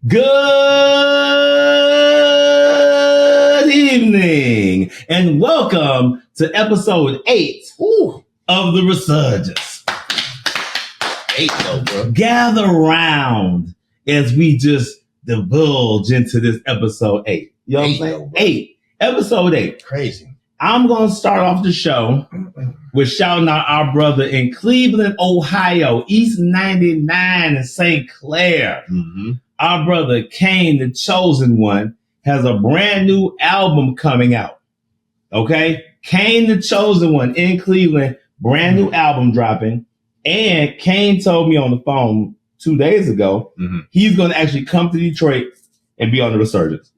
Good evening, and welcome to episode 8 of the Resurgence. 8 though, bro. Gather round as we just divulge into this episode 8. You know what I'm saying? 8. Episode 8. Crazy. I'm going to start off the show with shouting out our brother in Cleveland, Ohio, East 99 in St. Clair. Mm-hmm. Our brother Kane, the Chosen One, has a brand new album coming out. Okay? Kane, the Chosen One in Cleveland, brand new album dropping. And Kane told me on the phone 2 days ago, he's going to actually come to Detroit and be on the Resurgence.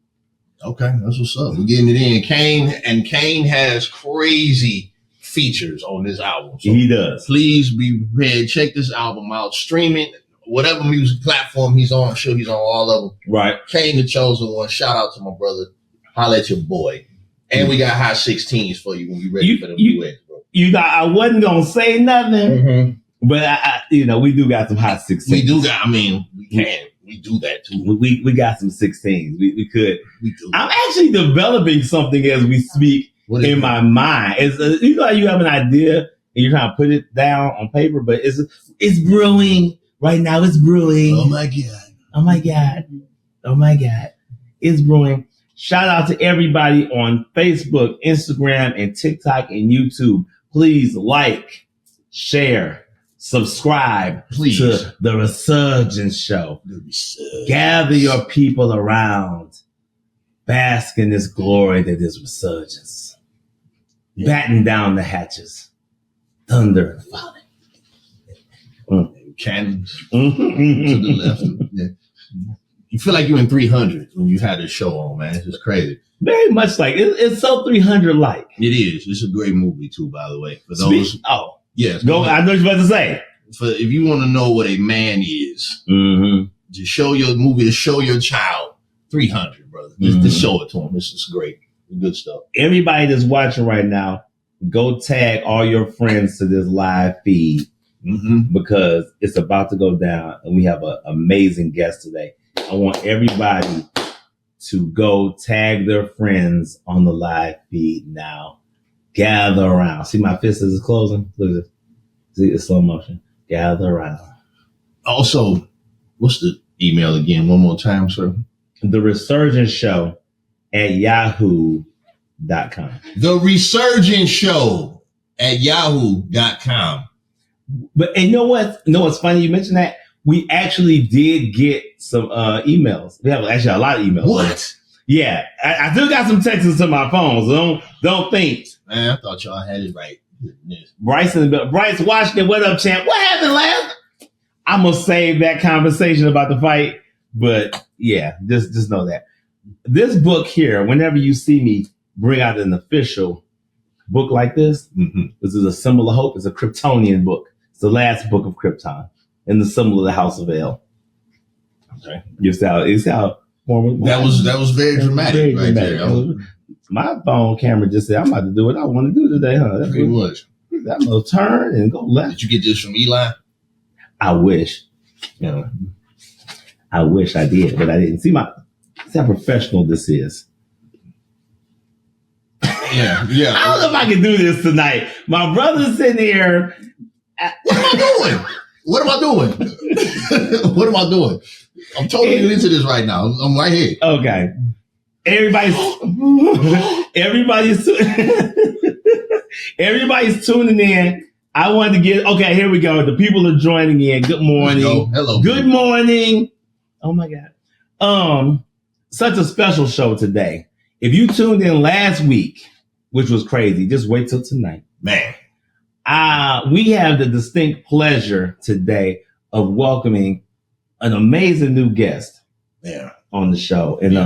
Okay, that's what's up. We're getting it in. Kane has crazy features on this album. So he does. Please be prepared. Check this album out. Stream it. Whatever music platform he's on, I'm sure he's on all of them. Right. Kane, the Chosen One. Shout out to my brother. Holla at your boy. And we got hot 16s for you when you're ready for them duets, bro. I wasn't going to say nothing, but I, we do got some hot 16s. We do got, we can. We do that too. We got some 16s. We could. We do. I'm actually developing something as we speak in my mind. It's how you have an idea and you're trying to put it down on paper, but it's brewing right now. It's brewing. Oh my god! Oh my god! Oh my god! It's brewing. Shout out to everybody on Facebook, Instagram, and TikTok and YouTube. Please like, share, subscribe to the Resurgence Show. Gather your people around. Bask in this glory that is Resurgence. Batten down the hatches. Thunder and falling. Cannons to the left. Yeah. You feel like you're in 300 when you had this show on, man. It's just crazy. Very much like it's so 300 like. It is. It's a great movie too, by the way. For those, yes. Go. I know what you're about to say. If you want to know what a man is, to show your movie, to show your child 300, brother. Just show it to him. This is great. Good stuff. Everybody that's watching right now, go tag all your friends to this live feed because it's about to go down, and we have an amazing guest today. I want everybody to go tag their friends on the live feed now. Gather around. See my fist is closing? Look at this. See, it's slow motion. Gather around. Also, what's the email again? One more time, sir. The Resurgence Show at yahoo.com. The Resurgence Show at yahoo.com. But and you know what's funny? You mentioned that. We actually did get some emails. We have actually a lot of emails. What? Yeah. I still got some texts to my phone, so don't think. Man, I thought y'all had it right. Bryce Washington, what up, champ? What happened last? I'm going to save that conversation about the fight. But yeah, just know that. This book here, whenever you see me bring out an official book like this, this is a symbol of hope. It's a Kryptonian book. It's the last book of Krypton. And the symbol of the House of El. Okay. It's how formal. That was very dramatic right there. My phone camera just said, I'm about to do what I want to do today, huh? That's pretty much. That little turn and go left. Did you get this from Eli? I wish. I wish I did, but I didn't. See how professional this is. Yeah. I don't know if I can do this tonight. My brother's sitting here. What am I doing? What am I doing? What am I doing? I'm totally into this right now. I'm right here. Okay. Everybody's tuning in. I wanted to get, okay, here we go. The people are joining in. Good morning. Hello. Good morning. Oh my God. Such a special show today. If you tuned in last week, which was crazy, just wait till tonight. Man. We have the distinct pleasure today of welcoming an amazing new guest on the show. And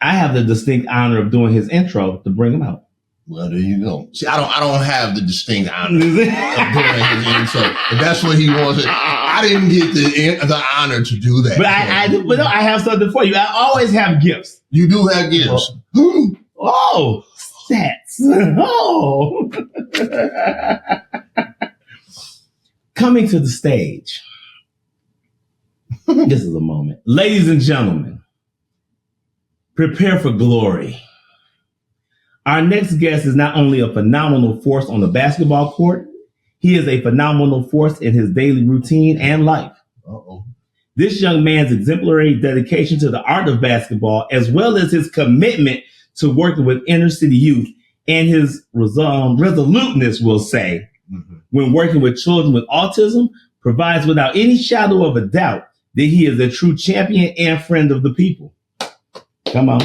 I have the distinct honor of doing his intro to bring him out. Well, there you go. See, I don't have the distinct honor of doing his intro. If that's what he wants. I didn't get the honor to do that. But I have something for you. I always have gifts. You do have gifts. Oh, stats. Oh. Coming to the stage. This is a moment. Ladies and gentlemen, prepare for glory. Our next guest is not only a phenomenal force on the basketball court, he is a phenomenal force in his daily routine and life. Uh-oh. This young man's exemplary dedication to the art of basketball, as well as his commitment to working with inner city youth and his resoluteness, we'll say, when working with children with autism, provides without any shadow of a doubt that he is a true champion and friend of the people. Come on.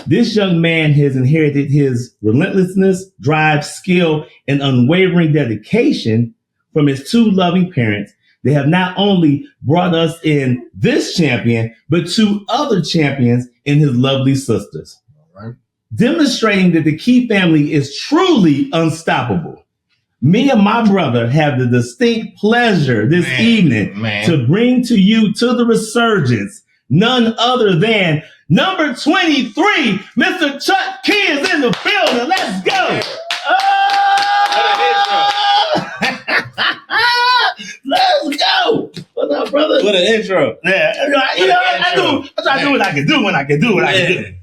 This young man has inherited his relentlessness, drive, skill, and unwavering dedication from his two loving parents. They have not only brought us in this champion, but two other champions in his lovely sisters. All right. Demonstrating that the Key family is truly unstoppable. Me and my brother have the distinct pleasure this evening to bring to you to the Resurgence none other than number 23, Mr. Chuck Key is in the building. Let's go. Let's go. What's up, brother? What an intro. Yeah, I try to do what I can do when I can do what I can do.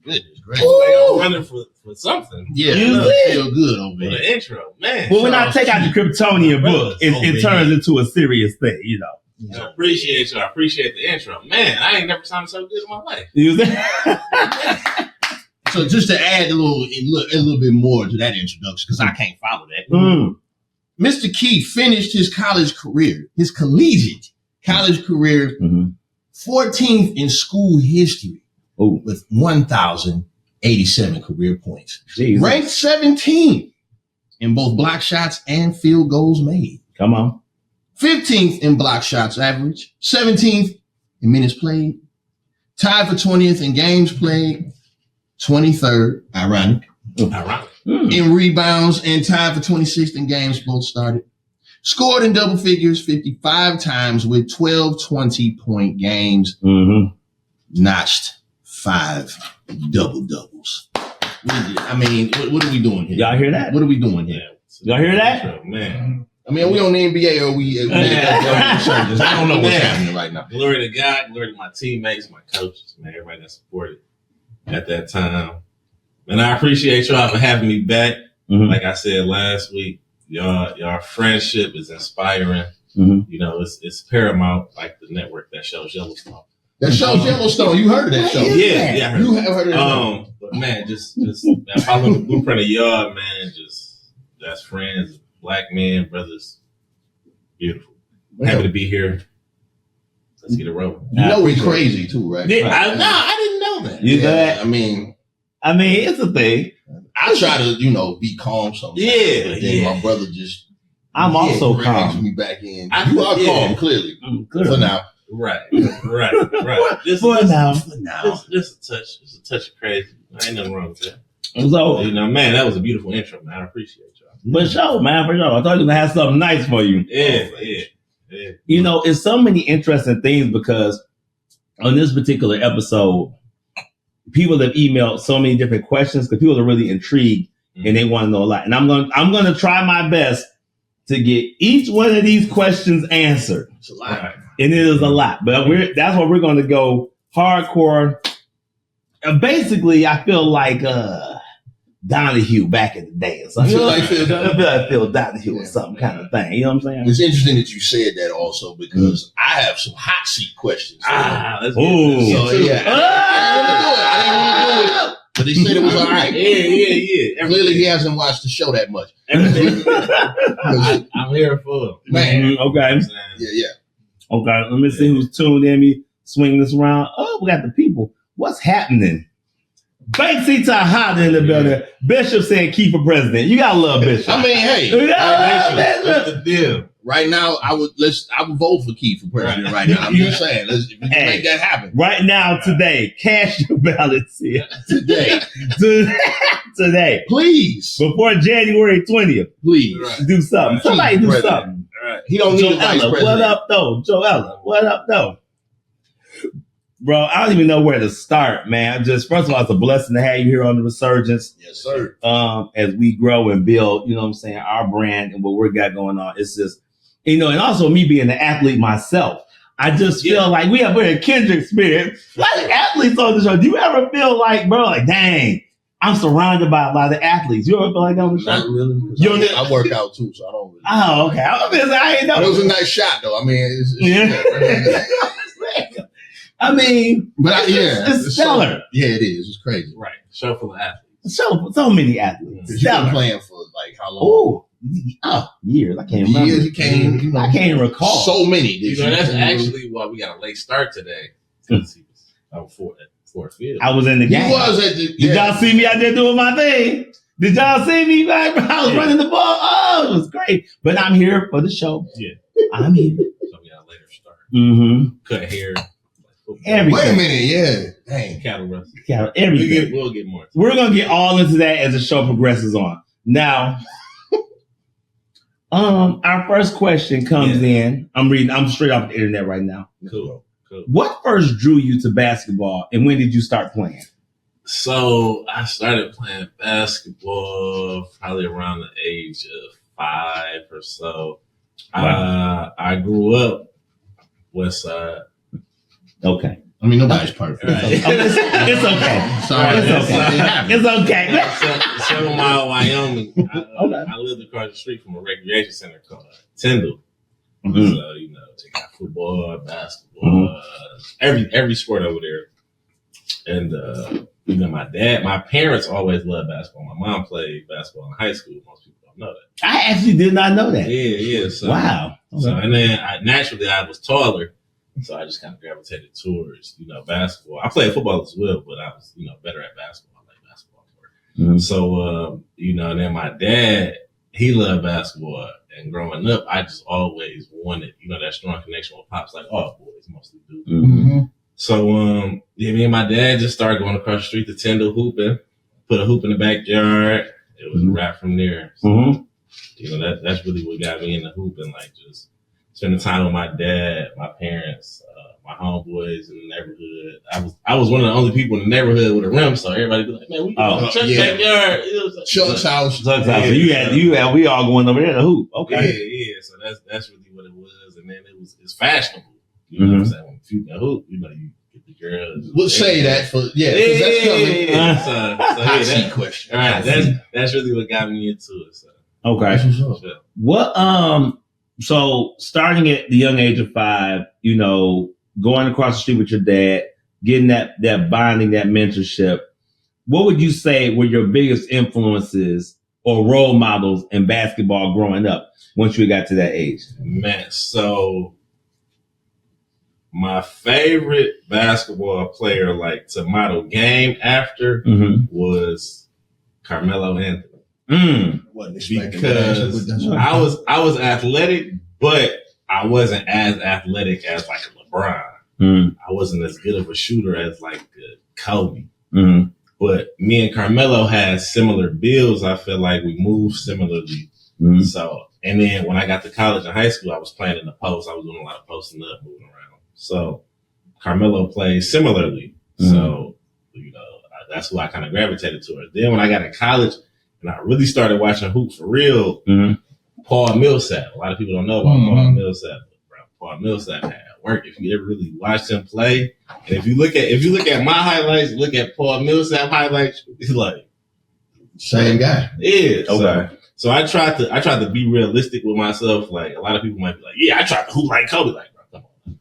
Goodness gracious. I'm running for something. Yeah, you feel good over there. What an intro, man. Well, when I take out the Kryptonian book, it turns into a serious thing, you know. I appreciate you. I appreciate the intro. Man, I ain't never sounded so good in my life. So just to add a little bit more to that introduction, because I can't follow that. Mr. Key finished his college career, his collegiate college career, 14th in school history with 1,087 career points. Jesus. Ranked 17th in both block shots and field goals made. Come on. 15th in block shots average, 17th in minutes played, tied for 20th in games played, 23rd, ironic, in rebounds, and tied for 26th in games both started. Scored in double figures 55 times with 12 20-point games. Notched 5 double-doubles. I mean, what are we doing here? Y'all hear that? What are we doing here? Y'all hear that? Man. I mean, we on the NBA or we Resurgence. I don't know what's happening right now. Glory to God, glory to my teammates, my coaches, man, everybody that supported at that time. And I appreciate y'all for having me back. Like I said last week, y'all friendship is inspiring. You know, it's paramount, like the network that shows Yellowstone. That shows Yellowstone. You heard of that show? Yeah, I heard you have heard of that. But man, just following the blueprint of y'all, man, just that's friends. Black men, brothers, beautiful. Happy to be here. Let's get it rolling. You know we're crazy too, right? Yeah, I didn't know that. You know that? I mean, it's a thing. I try to, be calm sometimes. But then my brother just. I'm also calm. Me back in. You are calm, clearly. For now. Right. For now. Just a touch of crazy. Ain't nothing wrong with that. So, man, that was a beautiful intro, man. I appreciate y'all. For sure, man, for sure. I thought you were going to have something nice for you. Yeah. You know, it's so many interesting things because on this particular episode, people have emailed so many different questions because people are really intrigued and they want to know a lot. And I'm going to try my best to get each one of these questions answered. It's a lot. And it is a lot. But that's what we're going to go hardcore. Basically, I feel like Donahue back in the day or something. I feel like Phil Donahue or something kind of thing. You know what I'm saying? It's interesting that you said that also because I have some hot seat questions. Let's get it. I didn't want to do it. But they said it was all right. Yeah. Clearly, he hasn't watched the show that much. I'm here for it. Man. Okay. Yeah. Okay, let me see who's tuned in. Me swing this around. Oh, we got the people. What's happening? Banksy Tejada in the building. Bishop saying keep for president. You gotta love Bishop. I mean, hey, what's the deal? Right now, I would vote for Keith for president right now. I'm just saying, if we can make that happen. Right now, today, cast your ballots here. Today. Today. Please. Before January 20th. Please. Do something. Somebody do something. Right. He don't need a vice president. What up, though? Joella, what up, though? Bro, I don't even know where to start, man. First of all, it's a blessing to have you here on the Resurgence. Yes, sir. As we grow and build, you know what I'm saying, our brand and what we got going on. It's just, and also me being an athlete myself, I just feel like we have a kindred spirit. Like athletes on the show. Do you ever feel like, bro, like, dang, I'm surrounded by a lot of athletes? You ever feel like that on the show? Not really. I work out too, so I don't really. Oh, okay. I ain't know. It was a nice shot, though. I mean, I mean, but it's stellar. Yeah, it is. It's crazy. Right. Show full of athletes. So many athletes. You've been playing for like how long? Years. I can't remember. Years. I can't even recall. So many. You know, that's actually why we got a late start today. Because he was on fourth field. I was in the game. He was at the. Did y'all see me out there doing my thing? Did y'all see me? Like, I was running the ball. Oh, it was great. But I'm here for the show. Yeah. I'm here. So we got a later start. Mm-hmm. Cut hair. Everything. Wait a minute. Yeah. Dang. Cattle wrestling. Everything. We'll get more. We're going to get all into that as the show progresses on. Now, our first question comes in. I'm straight off the internet right now. Cool. What first drew you to basketball, and when did you start playing? So I started playing basketball probably around the age of 5 or so. Wow. I grew up West Side. Okay. I mean, nobody's perfect. Right. It's okay. Sorry. It's okay. 7 Mile, Wyoming. I lived across the street from a recreation center called Tyndall. Mm-hmm. So, you know, they got football, basketball, every sport over there. And, you know, my parents always loved basketball. My mom played basketball in high school. Most people don't know that. I actually did not know that. Yeah. So, wow. So, and then naturally I was taller. So I just kind of gravitated towards, you know, basketball. I played football as well, but I was, you know, better at basketball. I like basketball more. Mm-hmm. So, you know, and then my dad, he loved basketball. And growing up, I just always wanted, you know, that strong connection with Pops, like all boys mostly do. Mm-hmm. So, me and my dad just started going across the street to Tyndall hooping, put a hoop in the backyard. It was a wrap from there. So, you know, that's really what got me into hooping, like just spending time with my dad, my parents, my homeboys in the neighborhood. I was one of the only people in the neighborhood with a rim, so everybody be like, "Man, we go to Chuck's backyard." Chuck's house. So you had we all going over there to hoop. Okay. Yeah. So that's really what it was, and then it's fashionable. You know what I'm saying? If you can hoop, you know you get the girls. We'll say that for that's coming. Hot seat question. All right, that's really what got me into it. So. Okay. What So starting at the young age of 5, you know, going across the street with your dad, getting that bonding, that mentorship, what would you say were your biggest influences or role models in basketball growing up once you got to that age? Man, so my favorite basketball player, like to model game after, was Carmelo Anthony. Because I was athletic, but I wasn't as athletic as like a LeBron. I wasn't as good of a shooter as like Kobe. But me and Carmelo had similar builds. I feel like we moved similarly. So, and then when I got to college and high school, I was playing in the post. I was doing a lot of posting up, moving around. So Carmelo plays similarly. So, you know, that's who I kind of gravitated towards. Then when I got in college, and I really started watching hoop for real, Paul Millsap. A lot of people don't know about Paul Millsap. Paul Millsap had work. If you ever really watched him play, and if you look at my highlights, look at Paul Millsap highlights, he's like same guy. Yeah. Okay. So I tried to be realistic with myself. Like a lot of people might be like, yeah, I tried to hoop like Kobe. Like, bro, come on,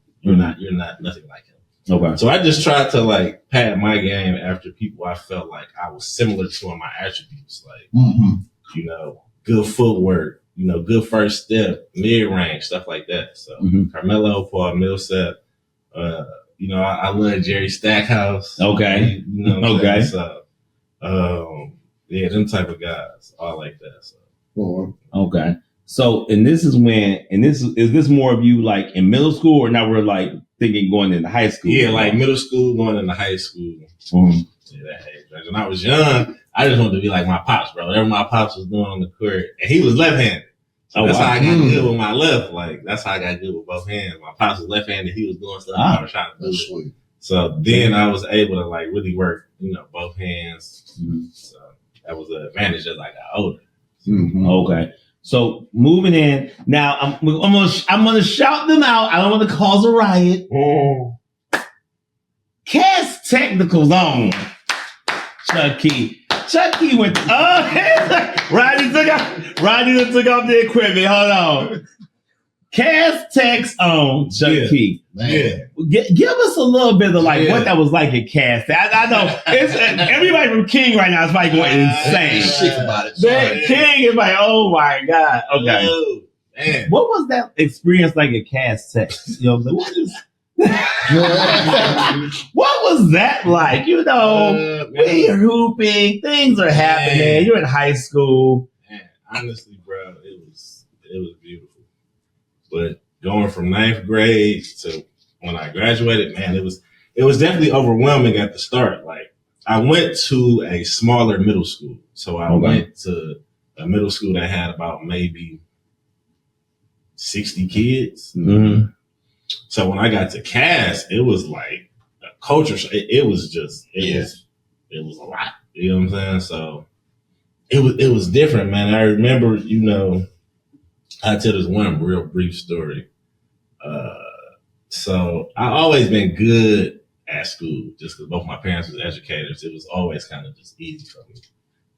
you're not nothing like him. Okay. So I just tried to like pad my game after people I felt like I was similar to in my attributes, like you know, good footwork, you know, good first step, mid range, stuff like that. So Carmelo, Paul Millsap, you know, I love Jerry Stackhouse. Okay. You know what I'm saying? So yeah, them type of guys, all like that. So okay. So and this is this more of you like in middle school, or now we're like thinking going into high school? Yeah, like middle school, going into high school. Yeah, that age range. When I was young, I just wanted to be like my pops, bro. Whatever my pops was doing on the court, and he was left-handed. So that's how I got good with my left. Like that's how I got good with both hands. My pops was left-handed. He was doing stuff I was trying to do. Sweet. So then I was able to like really work, you know, both hands. So that was an advantage as I got older. Okay. So moving in now, I'm gonna shout them out. I don't want to cause a riot. Cass Technical Zone. Chucky went. Rodney took off the equipment. Hold on. Cass Tech's on Chucky. Yeah. Give us a little bit of what that was like at Cass. I know it's everybody from King right now is probably going insane. Sick about it. King is like, oh my God. Okay. Oh, man. What was that experience like at Cass Tech? You know, what was that like? You know, we're hooping, things are happening. Man. You're in high school. Man, honestly, bro, it was beautiful. But going from 9th grade to when I graduated, man, it was definitely overwhelming at the start. Like, I went to a smaller middle school. So I went to a middle school that had about maybe 60 kids. Mm-hmm. So when I got to Cass, it was like a culture. It was a lot. You know what I'm saying? So it was different, man. I remember, you know, I'll tell this one real brief story. So I always been good at school just because both my parents was educators. It was always kind of just easy for me.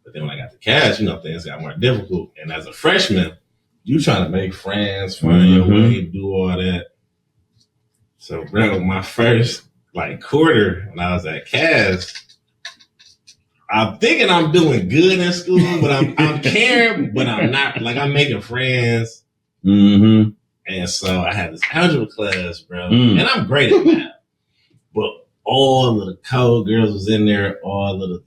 But then when I got to Cass, you know, things got more difficult. And as a freshman, you trying to make friends, find your way, do all that. So, bro, my first quarter when I was at Cass, I'm thinking I'm doing good in school, but I'm caring, but I'm not. Like, I'm making friends. Mm-hmm. And so I had this algebra class, bro, and I'm great at math. But all of the code girls was in there, all of the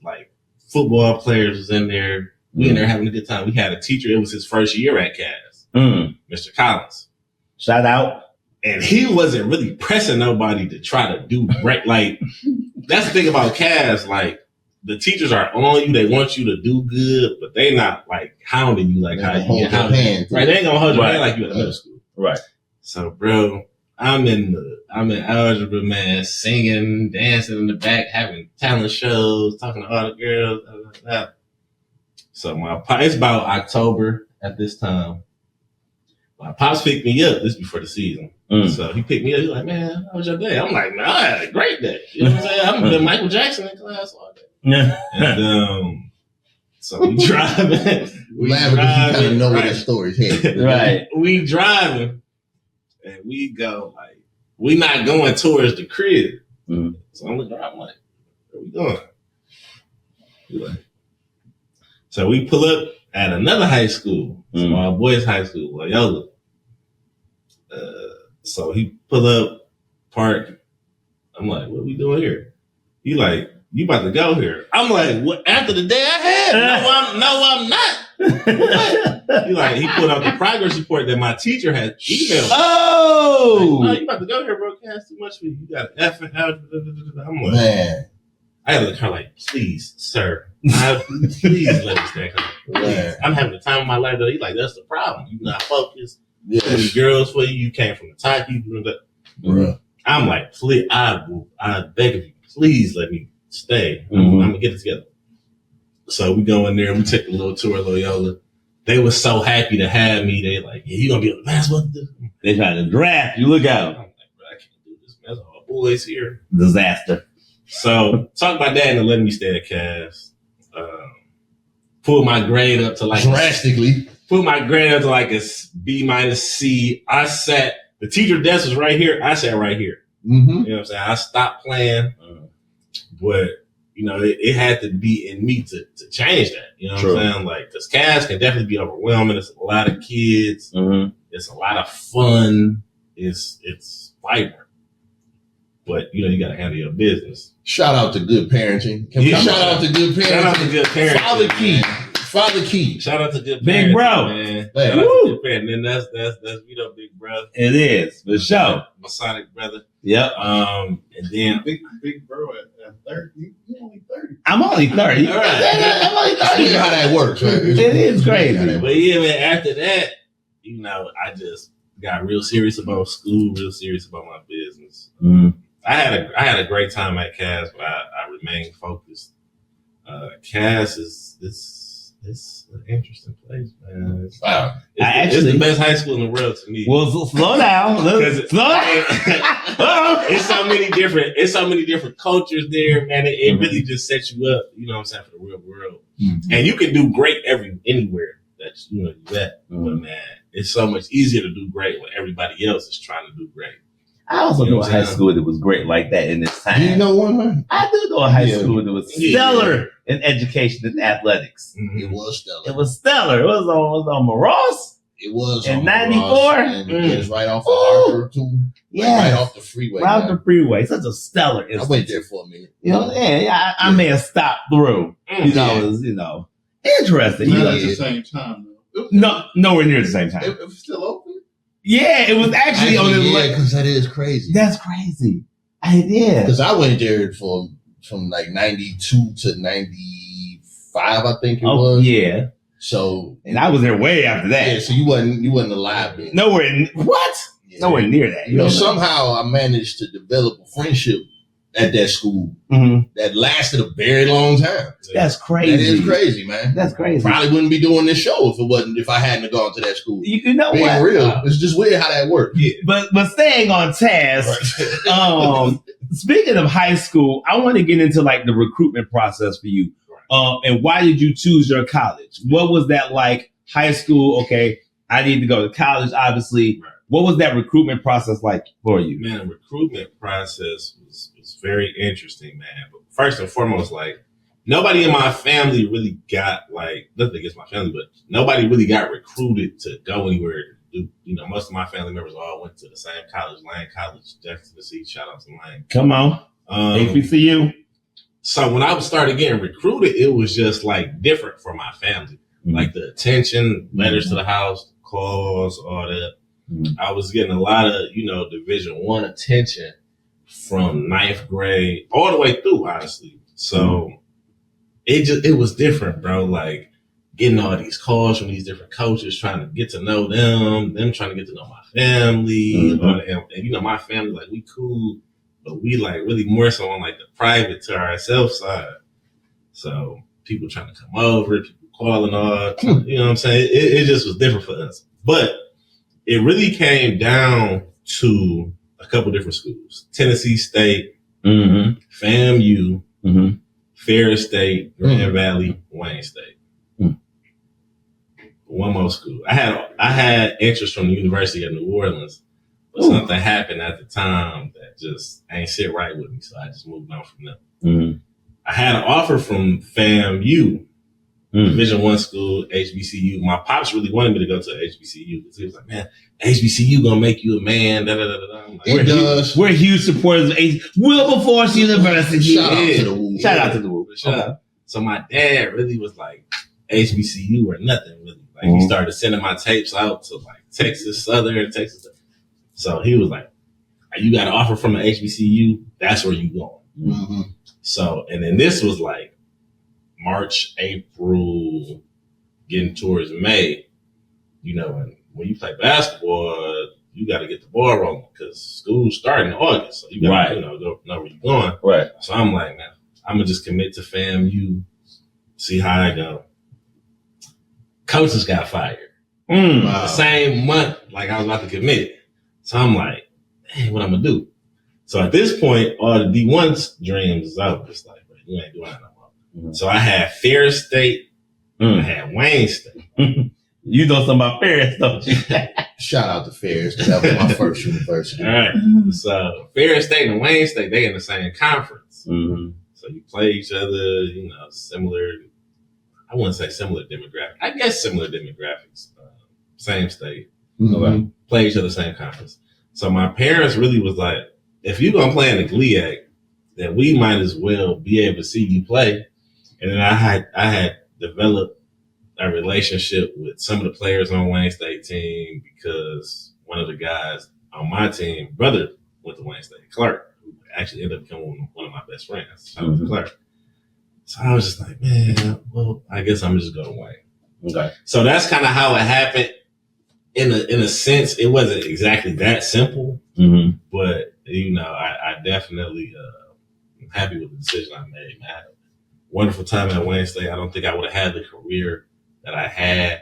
football players was in there. We in there having a good time. We had a teacher, it was his first year at Cass, Mr. Collins. Shout out. And he wasn't really pressing nobody to try to do right. Like, that's the thing about Cass. Like, the teachers are on you. They want you to do good, but they not hounding you how you get hounded. Right? They ain't gonna hold your hand like you at middle school. Right. So, bro, I'm in algebra, man, singing, dancing in the back, having talent shows, talking to all the girls. Blah, blah, blah. So it's about October at this time. My pops picked me up. This before the season. So he picked me up. He's like, man, how was your day? I'm like, man, I had a great day. You know what I'm saying? I've been Michael Jackson in class all day. Yeah. And so we driving. We laughing because you kind of know where that story's headed. Right. We driving. And we go, we not going towards the crib. So I'm looking around, I'm like, where we going? So we pull up at another high school, small boys high school, Loyola. So he pull up, park. I'm like, what are we doing here? He like, you about to go here. I'm like, what? After the day I had? No, I'm not. He pulled out the progress report that my teacher had emailed. Oh! No, you about to go here, bro. Cass too much for you. You got an F and L. I'm like, man. I had to look at her like, please, sir. Please let me stay. I'm having the time of my life. He's like, that's the problem. You not focused. Yes. Too many girls for you. You came from the top. You doing that. Bruh. I'm like, please, I beg of you, please let me stay. I'm gonna get it together. So we go in there and we take a little tour of Loyola. They were so happy to have me. They like, yeah, you gonna be on the basketball. They trying to draft you. Look out. I'm like, bro, I can't do this. That's all boys here. Disaster. So talk about that and letting me stay at Cass. Pull my grade up to drastically. Put my grade up to a B- C. The teacher desk was right here. I sat right here. You know what I'm saying? I stopped playing, but you know, it had to be in me to change that. You know what I'm saying? Because Cass can definitely be overwhelming. It's a lot of kids. It's a lot of fun. It's vibrant. But you know, you got to handle your business. Shout out to good parenting. Shout out to good parenting. Shout out to good parenting. Father Key. Shout out to good big parenting, bro. Man. Shout out to good parenting. And that's you know, big bro. It is for sure. Masonic brother. Yep. And then big bro at 30. You only 30. I'm only 30. All right. I'm only 30. You know how that works, right? It is crazy. But yeah, man, after that, you know, I just got real serious about school, real serious about my business. I had a great time at Cass, but I remained focused. Cass is It's an interesting place, man. Wow. It's the best high school in the world to me. Well, slow down. Slow down. It's so many different cultures there, man. It really just sets you up, you know what I'm saying, for the real world. Mm-hmm. And you can do great anywhere that you at. Mm-hmm. But man, it's so much easier to do great when everybody else is trying to do great. I also know a high school that was great like that in this time. Do you know one? I do know a high school that was stellar in education and athletics. Mm-hmm. It was stellar. It was stellar. It was on Morose. It was in '94. It's right off of Harper too. Yeah, right off the freeway. Right off the freeway. Such a stellar instance. I went there for a minute. You know, I may have stopped through. You know, it was interesting. Not at the same time though. No, nowhere near the same time. It was still open. Yeah, it was actually on the because that is crazy. That's crazy. I did. Because I went there from like 92 to 95, I think it was. Yeah. So and I was there way after that. Yeah, so you wasn't alive then. Nowhere nowhere near that. You know, somehow I managed to develop a friendship at that school that lasted a very long time. That's crazy. That is crazy, man. That's crazy. Probably wouldn't be doing this show if I hadn't gone to that school. You know Being what? real, it's just weird how that worked. Yeah. But staying on task, speaking of high school, I want to get into like the recruitment process for you. And why did you choose your college? What was that like? High school, okay, I need to go to college, obviously. Right. What was that recruitment process like for you? Man, the recruitment process was very interesting, man. But first and foremost, like, nobody in my family really got, like, nothing against my family, but nobody really got recruited to go anywhere. You know, most of my family members all went to the same college, Lane College, Jackson, Tennessee. Shout out to Lane. Come on. HBCU. So when I started getting recruited, it was just, like, different for my family. Mm-hmm. Like, the attention, letters to the house, calls, all that. Mm-hmm. I was getting a lot of, Division I attention from 9th grade all the way through, honestly. So it was different, bro. Like getting all these calls from these different coaches, trying to get to know them trying to get to know my family. And my family, like, we cool, but we like really more so on like the private to ourselves side. So people trying to come over, people calling all, you know what I'm saying? It just was different for us. But it really came down to a couple different schools: Tennessee State, FAMU, Ferris State, Grand Valley, Wayne State. One more school. I had interest from the University of New Orleans, but something happened at the time that just ain't sit right with me, so I just moved on from them. I had an offer from FAMU, Division I school, HBCU. My pops really wanted me to go to HBCU because he was like, "Man, HBCU gonna make you a man." Da, da, da, da. I'm like, it does. We're huge supporters of Wilberforce University. Shout out to the Woo. So my dad really was like, HBCU or nothing really. Like he started sending my tapes out to like Texas Southern, Texas. So he was like, "You got an offer from an HBCU? That's where you going." So, and then this was like March, April, getting towards May, and when you play basketball, you got to get the ball rolling because school's starting in August. So you got to, know where you're going. Right. So I'm like, man, I'm going to just commit to FAMU, see how I go. Coaches got fired. The same month, like I was about to commit. So I'm like, hey, what I'm going to do? So at this point, all the D1's dreams is over. It's like, bro, you ain't doing that no more. So I had Ferris State. I had Wayne State. You know something about Ferris, don't you? Shout out to Ferris, because that was my first university. All right. So Ferris State and Wayne State, they in the same conference. So you play each other, similar. I wouldn't say similar demographics. I guess similar demographics. Same state. Play each other, same conference. So my parents really was like, if you're going to play in the GLIAC, then we might as well be able to see you play. And then I had developed a relationship with some of the players on Wayne State team because one of the guys on my team, brother, went to Wayne State, Clark, who actually ended up becoming one of my best friends. Shout out to Clark. So I was just like, man, well, I guess I'm just going to Wayne. Okay. So that's kind of how it happened. In a sense, it wasn't exactly that simple, but I definitely am happy with the decision I made. Man, I had a wonderful time at Wayne State. I don't think I would have had the career that I had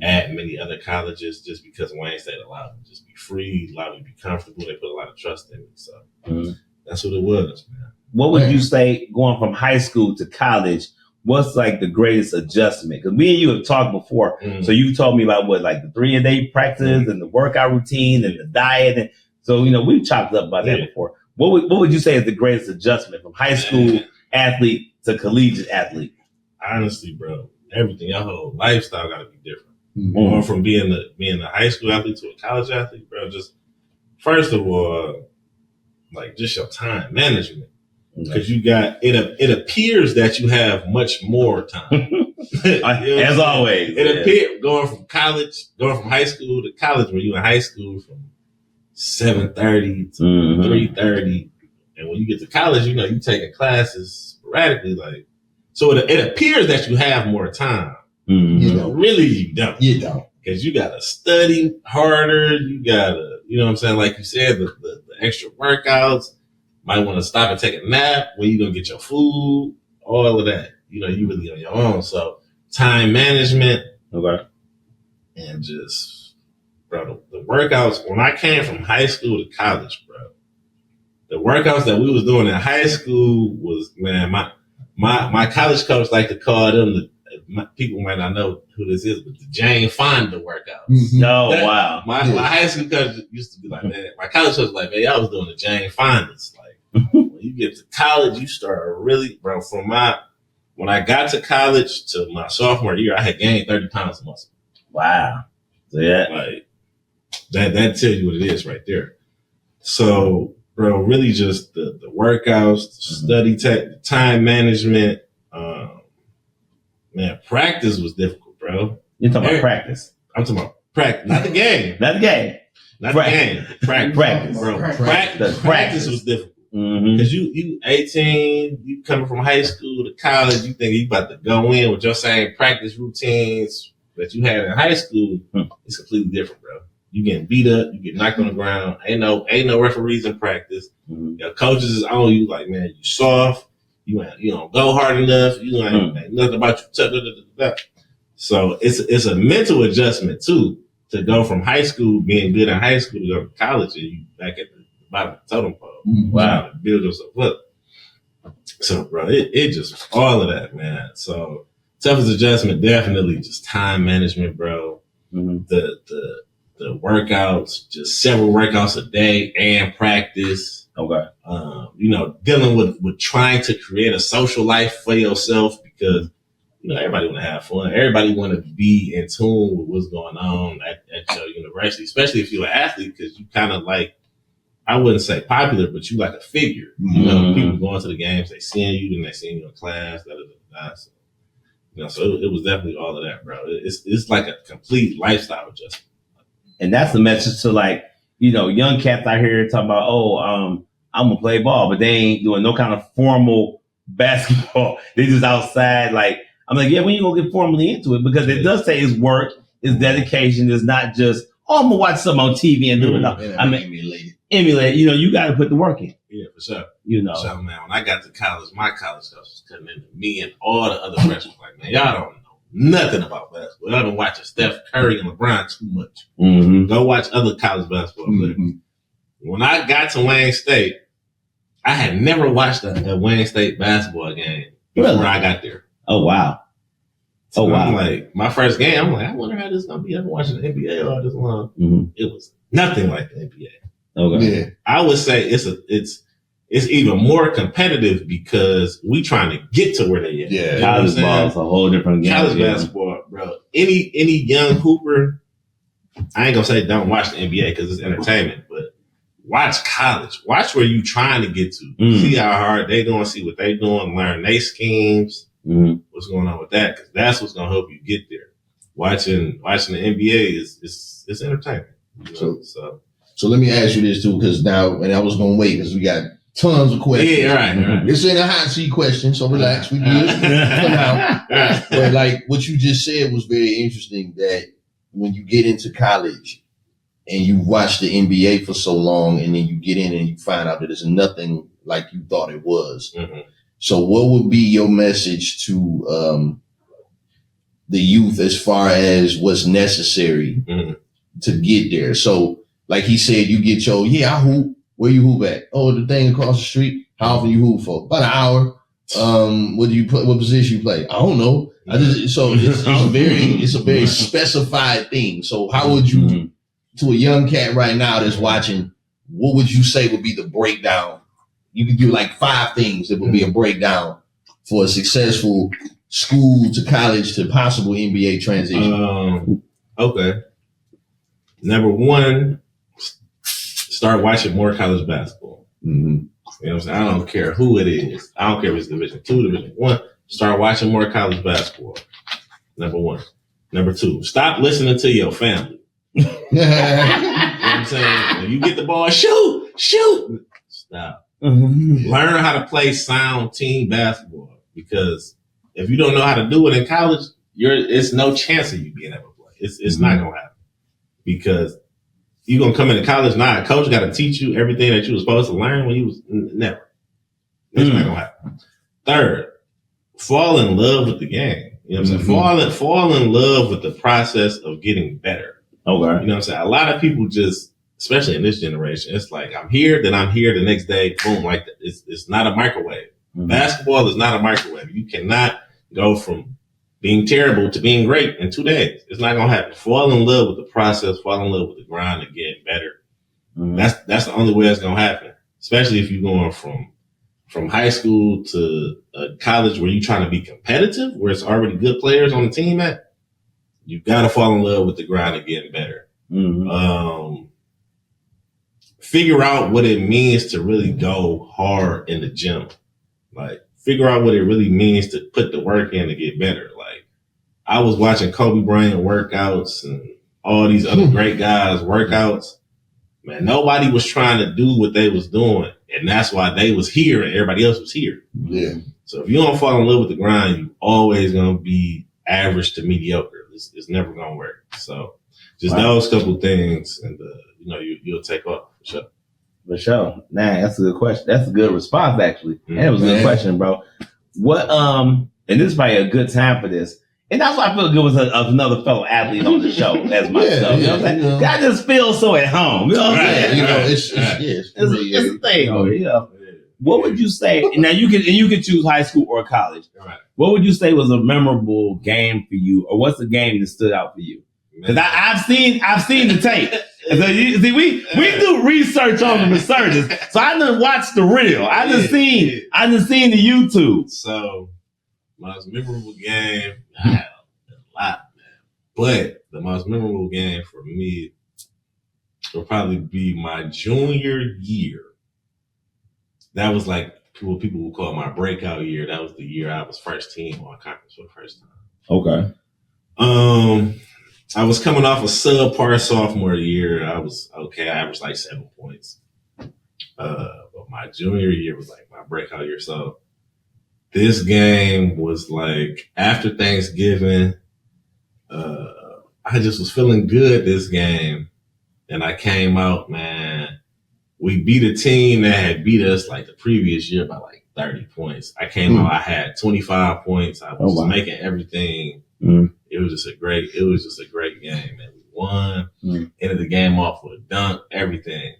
at many other colleges, just because Wayne State allowed me to just be free, allowed me to be comfortable. They put a lot of trust in me. So that's what it was, man. What would you say going from high school to college? What's like the greatest adjustment? Because me and you have talked before. So you told me about like the 3-a-day practice and the workout routine and the diet. And so, we've chopped up about that before. What would you say is the greatest adjustment from high school athlete to collegiate athlete? Honestly, bro, everything, your whole lifestyle got to be different. Going from being a high school athlete to a college athlete, bro, just first of all, like just your time management. Because you got it appears that you have much more time. As always. It appears going from high school to college, when you're in high school from 7:30 to 3:30. And when you get to college, you taking classes sporadically, like, so it appears that you have more time. Really you don't. You don't. Because you gotta study harder, you gotta, you know what I'm saying? Like you said, the extra workouts. Might want to stop and take a nap. When you gonna get your food? All of that. You really on your own. So time management. Okay. And just, bro, the workouts. When I came from high school to college, bro, the workouts that we was doing in high school was, man, my college coach like to call them people might not know who this is, but the Jane Fonda workout. Wow. My high school coach used to be like, man, my college coach was like, man, y'all was doing the Jane Fondas. When you get to college, you start really, bro, when I got to college to my sophomore year, I had gained 30 pounds of muscle. Wow. So yeah. Like, that tells you what it is right there. So, bro, really just the workouts, the study time management, man, practice was difficult, bro. You're talking about practice. I'm talking about practice. Not the game. Not the game. Not the game. Practice, bro. Practice was difficult. Because you 18, you coming from high school to college, you think you about to go in with your same practice routines that you had in high school. It's completely different, bro. You getting beat up, you get knocked on the ground. Ain't no referees in practice. Your coaches is on you like, man, you soft. You don't go hard enough. You ain't nothing about you. So it's a mental adjustment too, to go from high school, being good in high school, to go to college and you back at the bottom of the totem pole. Wow. To build yourself up. So, bro, it just all of that, man. So, toughest adjustment, definitely just time management, bro. The workouts, just several workouts a day and practice. Okay. Dealing with trying to create a social life for yourself, because everybody want to have fun. Everybody want to be in tune with what's going on at your university, especially if you're an athlete, because you kind of like, I wouldn't say popular, but you like a figure. People going to the games, they seeing you, then they seeing you in class, So it was definitely all of that, bro. It's like a complete lifestyle adjustment. And that's the message to, like, young cats out here talking about, I'm gonna play ball, but they ain't doing no kind of formal basketball. They just outside. Like, I'm like, yeah, when you gonna get formally into it? Because it does say it's work, it's dedication. It's not just, I'm gonna watch something on TV and do it. I mean, emulate. You got to put the work in. Yeah, for sure. So, man, when I got to college, my college coach was cutting into me and all the other freshmen. Like, man, y'all don't know nothing about basketball. Y'all been watching Steph Curry and LeBron too much. Go watch other college basketball players. When I got to Wayne State, I had never watched a Wayne State basketball game before I got there. Oh, wow. So I'm like, my first game, I'm like, I wonder how this is going to be. I've been watching the NBA all this long. It was nothing like the NBA. Okay. Yeah. I would say it's even more competitive because we trying to get to where they at. Yeah. College ball is a whole different game. College basketball, bro. Any young hooper, I ain't gonna say don't watch the NBA because it's entertainment, but watch college. Watch where you trying to get to. See how hard they doing, see what they doing, learn their schemes, what's going on with that, because that's what's gonna help you get there. Watching the NBA is entertainment. So let me ask you this too, because now, and I was gonna wait because we got tons of questions. Yeah, right. This ain't a hot seat question, so relax. We good for now. But like what you just said was very interesting, that when you get into college and you watch the NBA for so long, and then you get in and you find out that it's nothing like you thought it was. So what would be your message to the youth as far as what's necessary to get there. So, like he said, you get I hoop. Where you hoop at? Oh, the thing across the street. How often you hoop for? About an hour. What position you play? I don't know. It's a very specified thing. So how would you, to a young cat right now that's watching, what would you say would be the breakdown? You could do like 5 things that would be a breakdown for a successful school to college to possible NBA transition. Okay. Number 1, start watching more college basketball. You know what I'm saying? I don't care who it is. I don't care if it's Division 2, Division 1. Start watching more college basketball. Number 1. Number 2, stop listening to your family. You know what I'm saying? When you get the ball, shoot. Stop. Learn how to play sound team basketball, because if you don't know how to do it in college, it's no chance of you being able to play. It's not going to happen, because you're going to come into college now. A coach got to teach you everything that you were supposed to learn when you was never. It's not going to happen. 3rd, fall in love with the game. You know what I'm saying? Fall in love with the process of getting better. Okay. You know what I'm saying? A lot of people just, especially in this generation, it's like, I'm here, then I'm here the next day. Boom. Like, it's not a microwave. Basketball is not a microwave. You cannot go from being terrible to being great in 2 days. It's not going to happen. Fall in love with the process, fall in love with the grind and getting better. That's the only way it's going to happen, especially if you're going from high school to college where you're trying to be competitive, where it's already good players on the team at. You got to fall in love with the grind and getting better. Figure out what it means to really go hard in the gym. Like, figure out what it really means to put the work in to get better. Like, I was watching Kobe Bryant workouts and all these other great guys workouts. Man, nobody was trying to do what they was doing. And that's why they was here and everybody else was here. Yeah. So if you don't fall in love with the grind, you always going to be average to mediocre. It's never going to work. So just those couple things, and you'll take off for sure. For sure. Nah, that's a good question. That's a good response, actually. That was a good question, bro. What, and this is probably a good time for this. And that's why I feel good with another fellow athlete on the show as myself. You know what I'm saying? I just feel so at home. You know what I'm saying? It's a thing. What would you say? Now you can choose high school or college. Right. What would you say was a memorable game for you, or what's the game that stood out for you? Because I've seen the tape. So we do research on the Resurgence, so I done watched the reel. I done seen the YouTube. So most memorable game, I had a lot, man. But the most memorable game for me will probably be my junior year. That was like what people would call my breakout year. That was the year I was first team on conference for the first time. Okay. I was coming off a subpar sophomore year. I was okay. I averaged like 7 points. But my junior year was like my breakout year. So this game was like after Thanksgiving. I just was feeling good this game, and I came out, man. We beat a team that had beat us like the previous year by like 30 points. I came out. I had 25 points. I was making everything. It was just a great game, man. We won, ended the game off with a dunk, everything.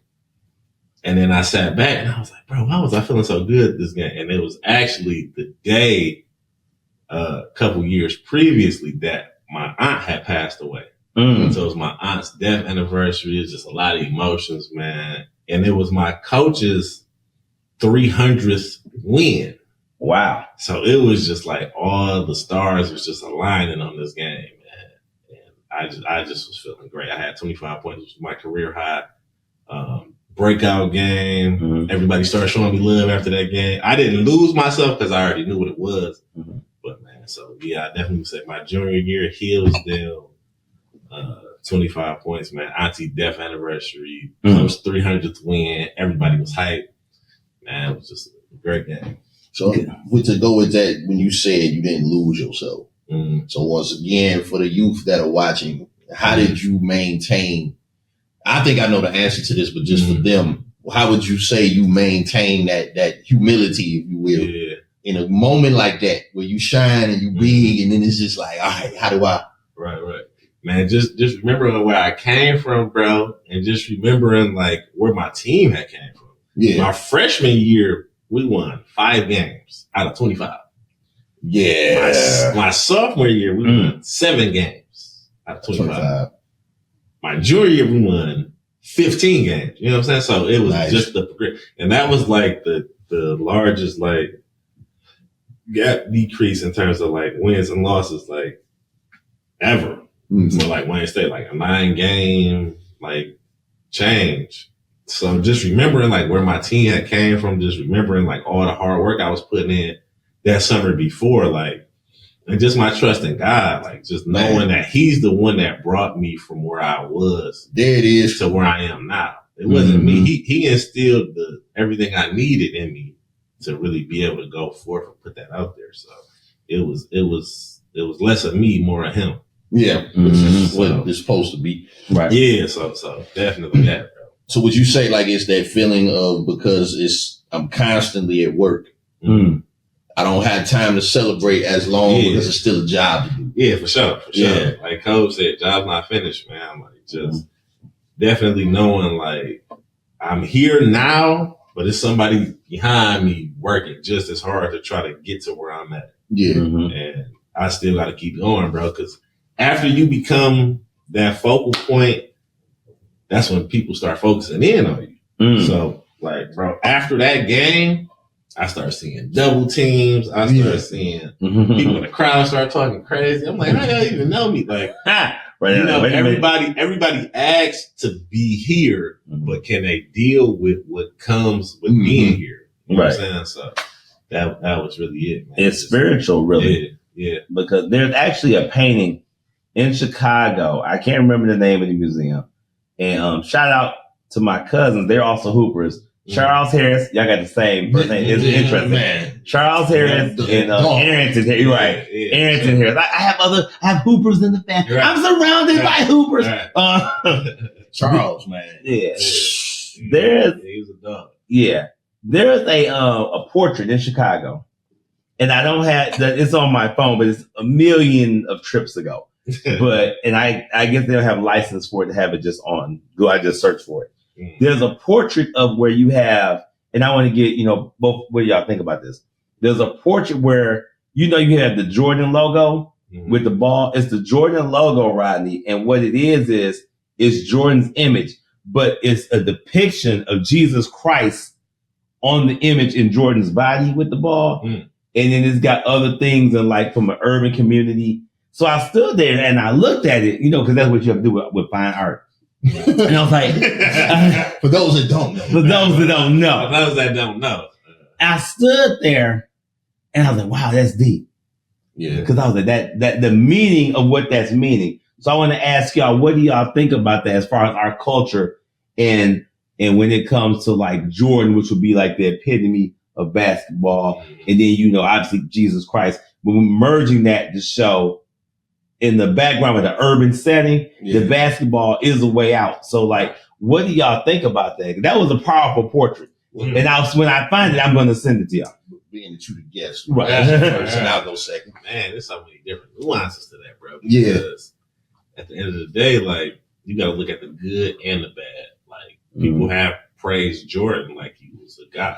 And then I sat back and I was like, bro, why was I feeling so good this game? And it was actually the day, a couple years previously, that my aunt had passed away. So it was my aunt's death anniversary. It was just a lot of emotions, man. And it was my coach's 300th win. Wow. So it was just like all the stars was just aligning on this game, man. And I just was feeling great. I had 25 points, which was my career high. Breakout game. Everybody started showing me love after that game. I didn't lose myself because I already knew what it was. But man, so yeah, I definitely would say my junior year, Hillsdale, 25 points, man. Auntie death anniversary, Coach 300th win. Everybody was hyped. Man, it was just a great game. So to go with that, when you said you didn't lose yourself. So once again, for the youth that are watching, how did you maintain? I think I know the answer to this, but just for them, how would you say you maintain that humility, if you will, in a moment like that where you shine and you big, and then it's just like, all right, how do I? Right. Man, just remembering where I came from, bro, and just remembering like where my team had came from. Yeah. My freshman year, we won 5 games out of 25. Yeah. My sophomore year, we won 7 games out of 25. My junior year, we won 15 games. You know what I'm saying? So it was just and that was like the largest like gap decrease in terms of like wins and losses like ever. Mm-hmm. So like Wayne State, like a 9-game like change. So just remembering like where my team had came from, just remembering like all the hard work I was putting in that summer before, like, and just my trust in God, like just knowing that He's the one that brought me from where I was there it is to where I am now. It wasn't me. He instilled everything I needed in me to really be able to go forth and put that out there. So it was less of me, more of Him. Yeah, which is what it's supposed to be. Right. Yeah, so definitely that, bro. So would you say like it's that feeling of, because I'm constantly at work. I don't have time to celebrate as long because it's still a job to do. Yeah, for sure. Yeah. Like Coach said, job's not finished, man. Like just definitely knowing like I'm here now, but it's somebody behind me working just as hard to try to get to where I'm at. Yeah. And I still got to keep going, bro, because after you become that focal point, that's when people start focusing in on you. So, like, bro, after that game, I start seeing double teams. I start seeing people in the crowd start talking crazy. I'm like, how y'all even know me? Like, everybody asks to be here, but can they deal with what comes with being here? You know what I'm saying? So that was really it, man. It's spiritual, really. Yeah. Because there's actually a painting in Chicago. I can't remember the name of the museum. And shout out to my cousins. They're also hoopers. Charles Harris, y'all got the same first name. It's interesting. Man. Charles Harris and Arrington Harris. You're right. Arrington Harris. I have hoopers in the family. Right. I'm surrounded by hoopers. Right. Charles, man. Yeah. He was a dog. Yeah. There's a portrait in Chicago. And I don't have it's on my phone, but it's a million of trips ago. And I guess they'll have license for it to have it just on. I just search for it. There's a portrait of where you have, and I want to get, both, what do y'all think about this? There's a portrait where, you have the Jordan logo with the ball. It's the Jordan logo, Rodney. And what it is Jordan's image, but it's a depiction of Jesus Christ on the image in Jordan's body with the ball. And then it's got other things and like from an urban community. So I stood there and I looked at it, because that's what you have to do with fine art. And I was like, for those that don't know, I stood there and I was like, wow, that's deep. Yeah. Because I was like, that the meaning of what that's meaning. So I want to ask y'all, what do y'all think about that as far as our culture and when it comes to like Jordan, which would be like the epitome of basketball, and then obviously Jesus Christ, but we're merging that to show in the background of the urban setting, the basketball is a way out. So, like, what do y'all think about that? That was a powerful portrait. And when I find it, I'm going to send it to y'all. Being that you the guest, right? First, and I'll go second. Man, there's so many different nuances to that, bro. Because at the end of the day, like, you got to look at the good and the bad. Like, people have praised Jordan like he was a god.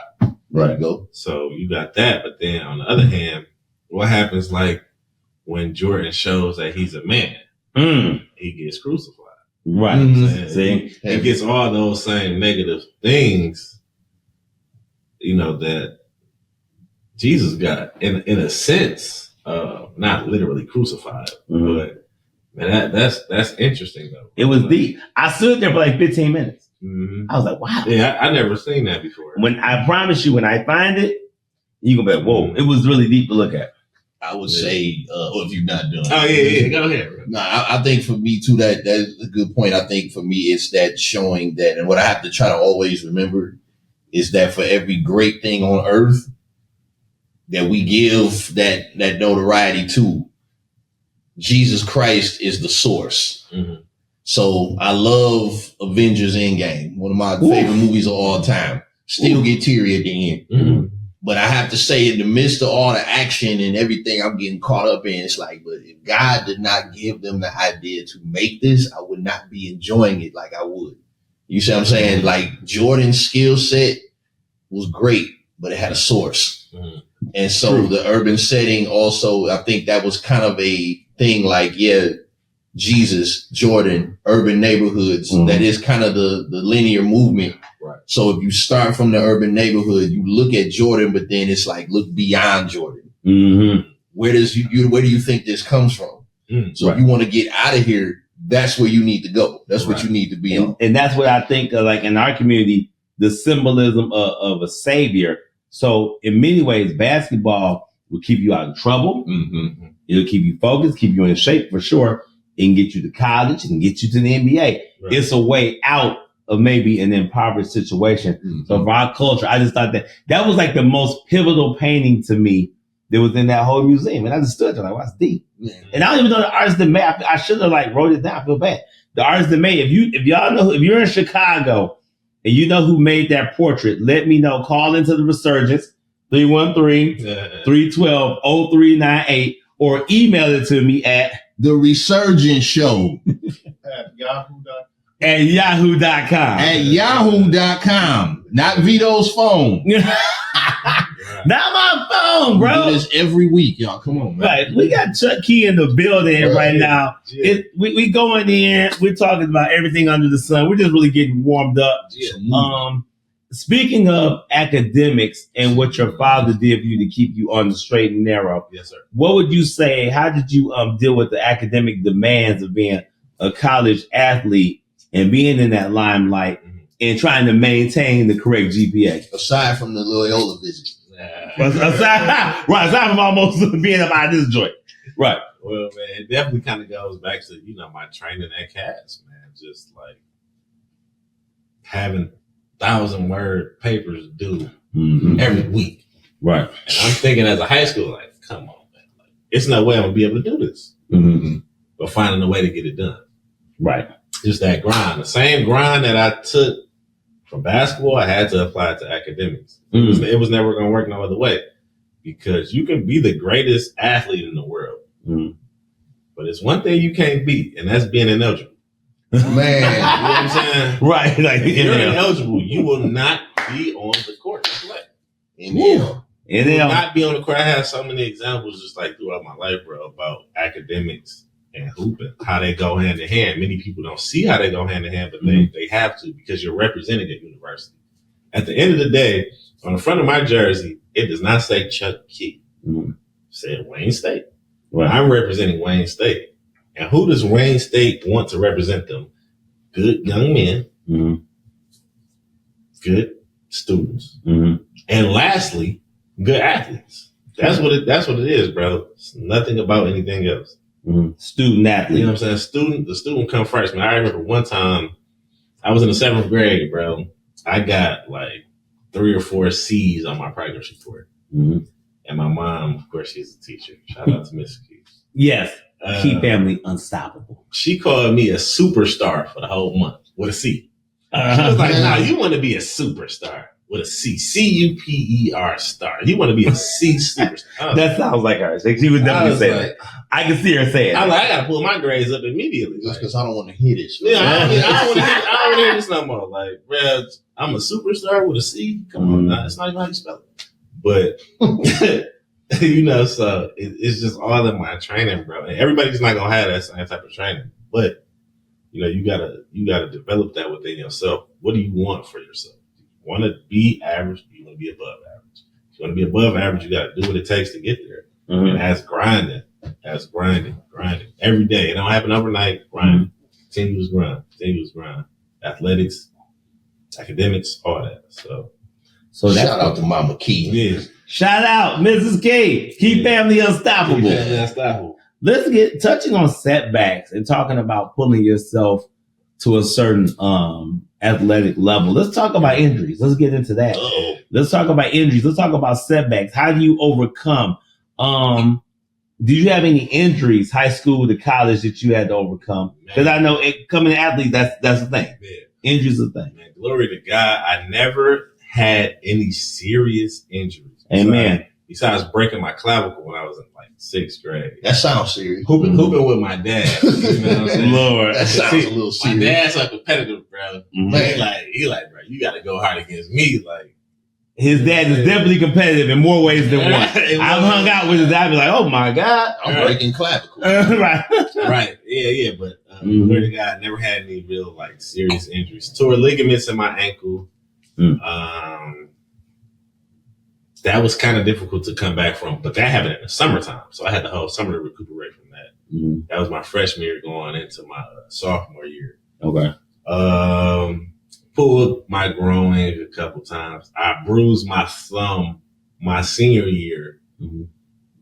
Right. Go. So you got that, but then on the other hand, what happens like when Jordan shows that he's a man, he gets crucified. Right. See, he gets all those same negative things, that Jesus got in a sense, not literally crucified, but man, that's interesting though. It was deep. I stood there for like 15 minutes. I was like, wow. Yeah, I never seen that before. When I promise you, when I find it, you're going to be like, whoa, it was really deep to look at. I would say, if you're not doing it. Go ahead. Bro. No, I think for me too, that is a good point. I think for me, it's that showing that, and what I have to try to always remember is that for every great thing on earth that we give that notoriety to, Jesus Christ is the source. So I love Avengers Endgame, one of my favorite movies of all time. Still get teary at the end. But I have to say, in the midst of all the action and everything I'm getting caught up in, it's like, but if God did not give them the idea to make this, I would not be enjoying it like I would. You see what I'm saying? Like Jordan's skill set was great, but it had a source. Mm-hmm. And so the urban setting also, I think that was kind of a thing like, yeah, Jesus, Jordan, urban neighborhoods. Mm-hmm. That is kind of the linear movement. Right. So if you start from the urban neighborhood, you look at Jordan, but then it's like, look beyond Jordan. Mm-hmm. Where do you think this comes from? Mm-hmm. So if you want to get out of here, that's where you need to go. That's what you need to be on. And that's what I think, like in our community, the symbolism of a savior. So in many ways, basketball will keep you out of trouble. Mm-hmm. It'll keep you focused, keep you in shape for sure. It can get you to college. It can get you to the NBA. Right. It's a way out of maybe an impoverished situation. Mm-hmm. So for our culture, I just thought that was like the most pivotal painting to me that was in that whole museum. And I just stood there like, what's deep? Yeah. And I don't even know the artist that made. I should have like wrote it down. I feel bad. The artist that made. If y'all know, if you're in Chicago and you know who made that portrait, let me know. Call into the Resurgence 313-312-0398 or email it to me at The Resurgence Show at yahoo.com. At yahoo.com. At yahoo.com. Not Vito's phone. Not my phone, bro. We do this every week, y'all. Come on, man. Right. We got Chuck Key in the building right now. Yeah. We going in. We're talking about everything under the sun. We're just really getting warmed up. Yeah. Speaking of academics and what your father did for you to keep you on the straight and narrow. Yes, sir. What would you say? How did you deal with the academic demands of being a college athlete and being in that limelight and trying to maintain the correct GPA? Aside from the Loyola visit. aside from almost being up out of this joint. Right. Well, man, it definitely kind of goes back to, my training at CAS, man. Just like having 1,000-word papers due every week. Right. And I'm thinking as a high school, like, come on, man. Like, it's no way I'm going to be able to do this. Mm-hmm. But finding a way to get it done. Right. Just that grind. The same grind that I took from basketball, I had to apply it to academics. Mm-hmm. It was never going to work no other way. Because you can be the greatest athlete in the world. Mm-hmm. But it's one thing you can't beat, and that's being ineligible. Man. You know what I'm saying? Right. Like, if you're ineligible, you will not be on the court to play. You will not be on the court. I have so many examples just like throughout my life, bro, about academics and hooping, how they go hand in hand. Many people don't see how they go hand in hand, but they have to because you're representing a university. At the end of the day, on the front of my jersey, it does not say Chuck Key. It said Wayne State. Well, I'm representing Wayne State. And who does Wayne State want to represent them? Good young men, good students, and lastly, good athletes. That's what it is, bro. It's nothing about anything else. Student athlete. You know what I'm saying? The student come first, man. I remember one time I was in the 7th grade, bro. I got like 3 or 4 C's on my progress report. And my mom, of course, she's a teacher. Shout out to Miss Key. Yes. Key family unstoppable. She called me a superstar for the whole month with a C. She was like, "No, you want to be a superstar with a C. C-U-P-E-R star. You want to be a C superstar." That sounds like her. She would definitely say that. I can see her saying I'm like, I got to pull my grades up immediately. Just because I don't want to hear this. Yeah, I don't want to hear this no more. Like, bro, I'm a superstar with a C. Come on, now. It's not even how you spell it. But, so it's just all in my training, bro. And everybody's not going to have that same type of training. But, you gotta develop that within yourself. What do you want for yourself? Do you want to be average? Do you want to be above average? If you want to be above average, you got to do what it takes to get there. And that's grinding. That's grinding. Every day. It don't happen overnight. Grinding. Continuous grind. Athletics, academics, all that. So that's shout out to Mama Key. Yeah. Shout out Mrs. Key. Key family unstoppable. Let's get touching on setbacks and talking about pulling yourself to a certain athletic level. Let's talk about injuries. Let's get into that. Let's talk about injuries. Let's talk about setbacks. How do you overcome? Did you have any injuries, high school to college, that you had to overcome? Because I know coming to athlete, that's the thing. Man. Injuries is the thing. Man, glory to God. I never had any serious injuries. Amen. Besides breaking my clavicle when I was in like 6th grade. That sounds serious. Hooping with my dad. You know what I'm saying? Lord. That sounds a little serious. My dad's a competitive, bro. Mhm. He like, bro, you got to go hard against me. Like, His dad is definitely competitive in more ways than one. Right. I've hung out with his dad. Be like, oh my God. I'm breaking clavicle. Right. right. Yeah. But glory to God, never had any real like serious injuries. Tore ligaments in my ankle. That was kind of difficult to come back from, but that happened in the summertime. So I had the whole summer to recuperate from that. That was my freshman year going into my sophomore year. Okay. Pulled my groin a couple times. I bruised my thumb my senior year,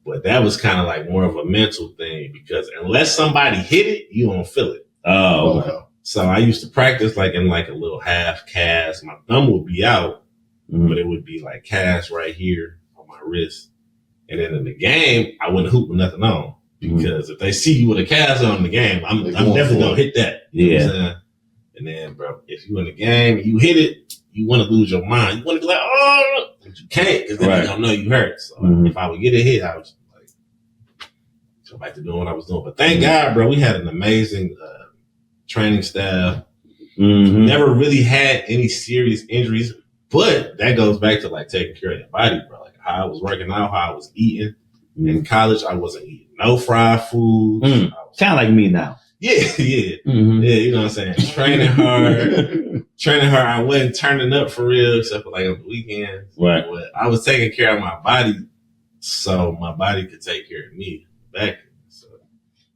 but that was kind of like more of a mental thing because unless somebody hit it, you don't feel it. Oh, okay. So I used to practice like in like a little half cast. My thumb would be out, but it would be like cast right here on my wrist. And then in the game, I wouldn't hoop with nothing on because if they see you with a cast on in the game, I'm definitely gonna hit that. You know what I'm saying? And then, bro, if you in the game, you hit it, you want to lose your mind. You want to be like, oh, but you can't because then they don't know you hurt. So if I would get a hit, I would just like go back to doing what I was doing. But thank God, bro, we had an amazing training staff. Never really had any serious injuries, but that goes back to like taking care of your body, bro. Like how I was working out, how I was eating. In college, I wasn't eating no fried food. Kind of like me now. Yeah. You know what I'm saying? Training hard. I wasn't turning up for real, except for like on the weekends. Right. But I was taking care of my body, so my body could take care of me back.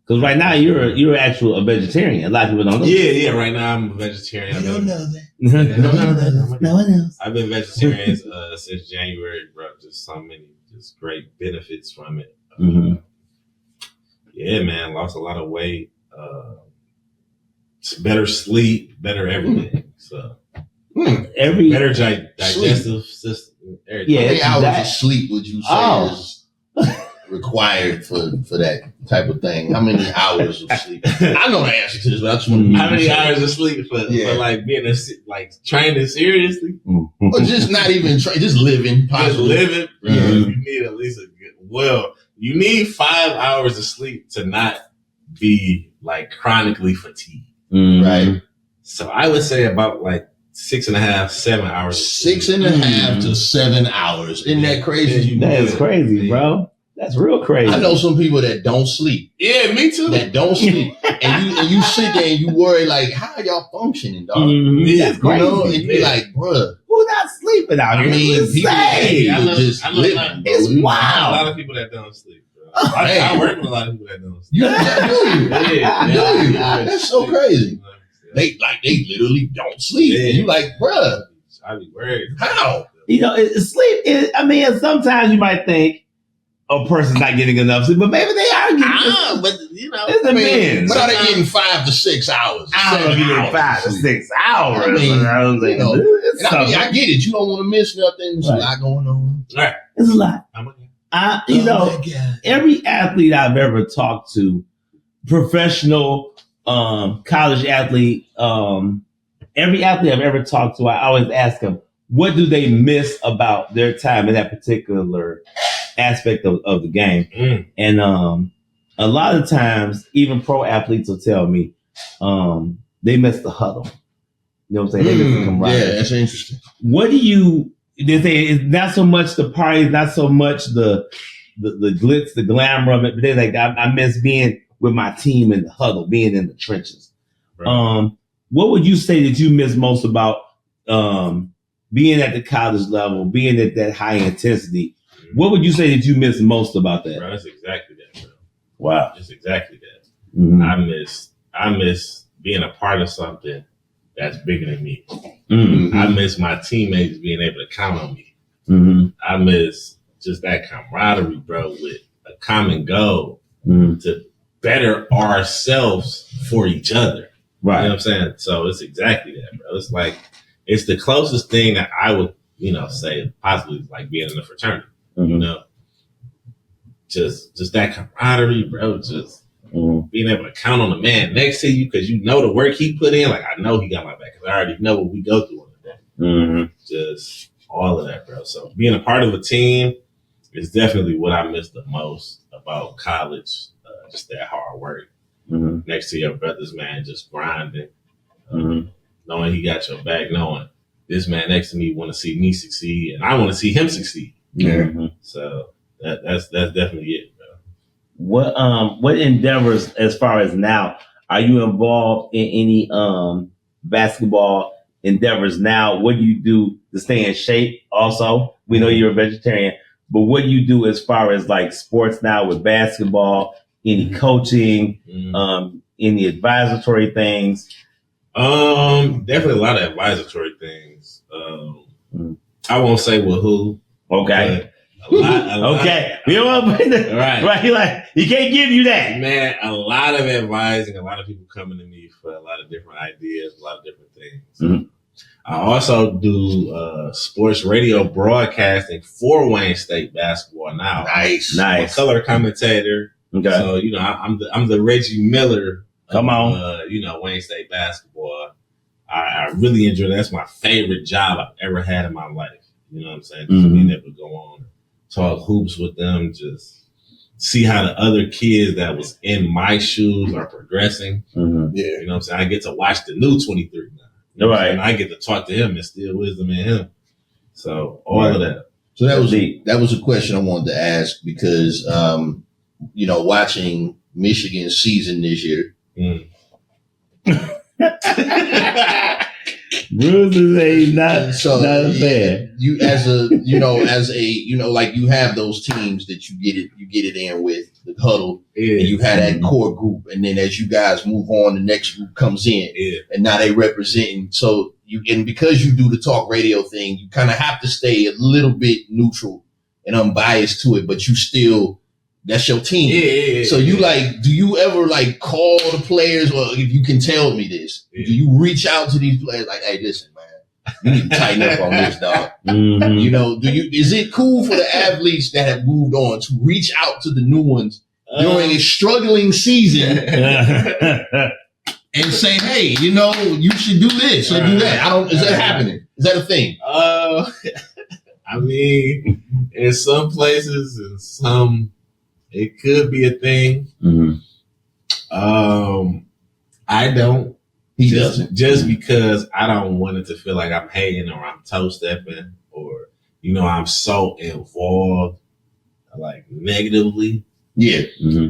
Because right now you're actually a vegetarian. A lot of people don't know. Yeah. Right now I'm a vegetarian. I don't know that. No one knows. I've been vegetarian since January, bro. Just so many, just great benefits from it. Yeah, man. Lost a lot of weight. Better sleep, better everything. So better digestive system. Everything. How many hours of sleep would you say is required for that type of thing? How many hours of sleep? I know the answer to this, but I just want to. How many hours of sleep for like being training seriously? Or just not even just living. Possibly. Just living. Bro, you need at least you need 5 hours of sleep to not be like chronically fatigued. Right. So I would say about like 6.5, 7 hours. 6.5 to 7 hours. Isn't that crazy? That is crazy, bro. That's real crazy. I know some people that don't sleep. Yeah, me too. That don't sleep. and you sit there and you worry like, how are y'all functioning, dog? That's crazy. You know, and you be like, bruh. Who not sleeping out here? I mean, people just living. It's A wild. lot of people that don't sleep, bro. I work with a lot of people that don't sleep. Do you? Yeah. That's so crazy. They literally don't sleep. Yeah. And you like, bruh. I be worried. How? You know, sleep. Sometimes you might think a person's not getting enough sleep, but maybe they are getting. But you know, it depends. But are they getting 5 to 6 hours? I don't know if you're getting 5 to 6 hours. I mean, I get it. You don't want to miss nothing. There's a lot going on. All right. It's a lot. Every athlete I've ever talked to, professional, college athlete, every athlete I've ever talked to, I always ask them, what do they miss about their time in that particular aspect of the game? And a lot of times, even pro athletes will tell me they miss the huddle. You know what I'm saying? They miss the camaraderie. Yeah, that's interesting. What do they say it's not so much the parties, not so much the glitz, the glamour of it, but they're like, I miss being with my team in the huddle, being in the trenches. Right. What would you say that you miss most about being at the college level, being at that high intensity? What would you say that you miss most about that? Bro, that's exactly that, bro. Wow. It's exactly that. I miss being a part of something that's bigger than me. I miss my teammates being able to count on me. I miss just that camaraderie, bro, with a common goal to better ourselves for each other. Right. You know what I'm saying? So it's exactly that, bro. It's like, it's the closest thing that I would, say possibly like being in a fraternity. Just that camaraderie, bro. Just being able to count on the man next to you because you know the work he put in. Like, I know he got my back because I already know what we go through on the day. all of that, bro. So being a part of a team is definitely what I miss the most about college. Just that hard work next to your brothers, man, just grinding, knowing he got your back, knowing this man next to me want to see me succeed, and I want to see him succeed. So that's definitely it, bro. What endeavors, as far as now, are you involved in any basketball endeavors now? What do you do to stay in shape? Also, we know you're a vegetarian, but what do you do as far as like sports now with basketball? Any coaching? Any advisory things? Definitely a lot of advisory things. I won't say with who. Okay. A lot. We don't want to put that. Right. Like, he can't give you that. Man, a lot of advising, a lot of people coming to me for a lot of different ideas, a lot of different things. I also do sports radio broadcasting for Wayne State basketball now. Nice. I'm a color commentator. Okay. So, I'm the Reggie Miller Come on. Wayne State basketball. I really enjoy that. That's my favorite job I've ever had in my life. You know what I'm saying? Just being able to go on, talk hoops with them, just see how the other kids that was in my shoes are progressing. Yeah. You know what I'm saying? I get to watch the new 23 now. You know Right. and I get to talk to him and steal wisdom in him. So all of that. So that was a question I wanted to ask because, watching Michigan's season this year. Bruises ain't not a fan. You like you have those teams that you get it in with the huddle, and you have that core group, and then as you guys move on, the next group comes in, and now they representing. So because you do the talk radio thing, you kind of have to stay a little bit neutral and unbiased to it, but you still. That's your team. So do you ever call the players, or if you can tell me this, do you reach out to these players like, hey, listen, man, you need to tighten up on this, dog. Is it cool for the athletes that have moved on to reach out to the new ones during a struggling season and say, hey, you should do this or do that? Is that happening? Is that a thing? I mean, in some places and some, it could be a thing. I don't. He doesn't. Just because I don't want it to feel like I'm hating or I'm toe stepping or, I'm so involved, negatively. Yeah.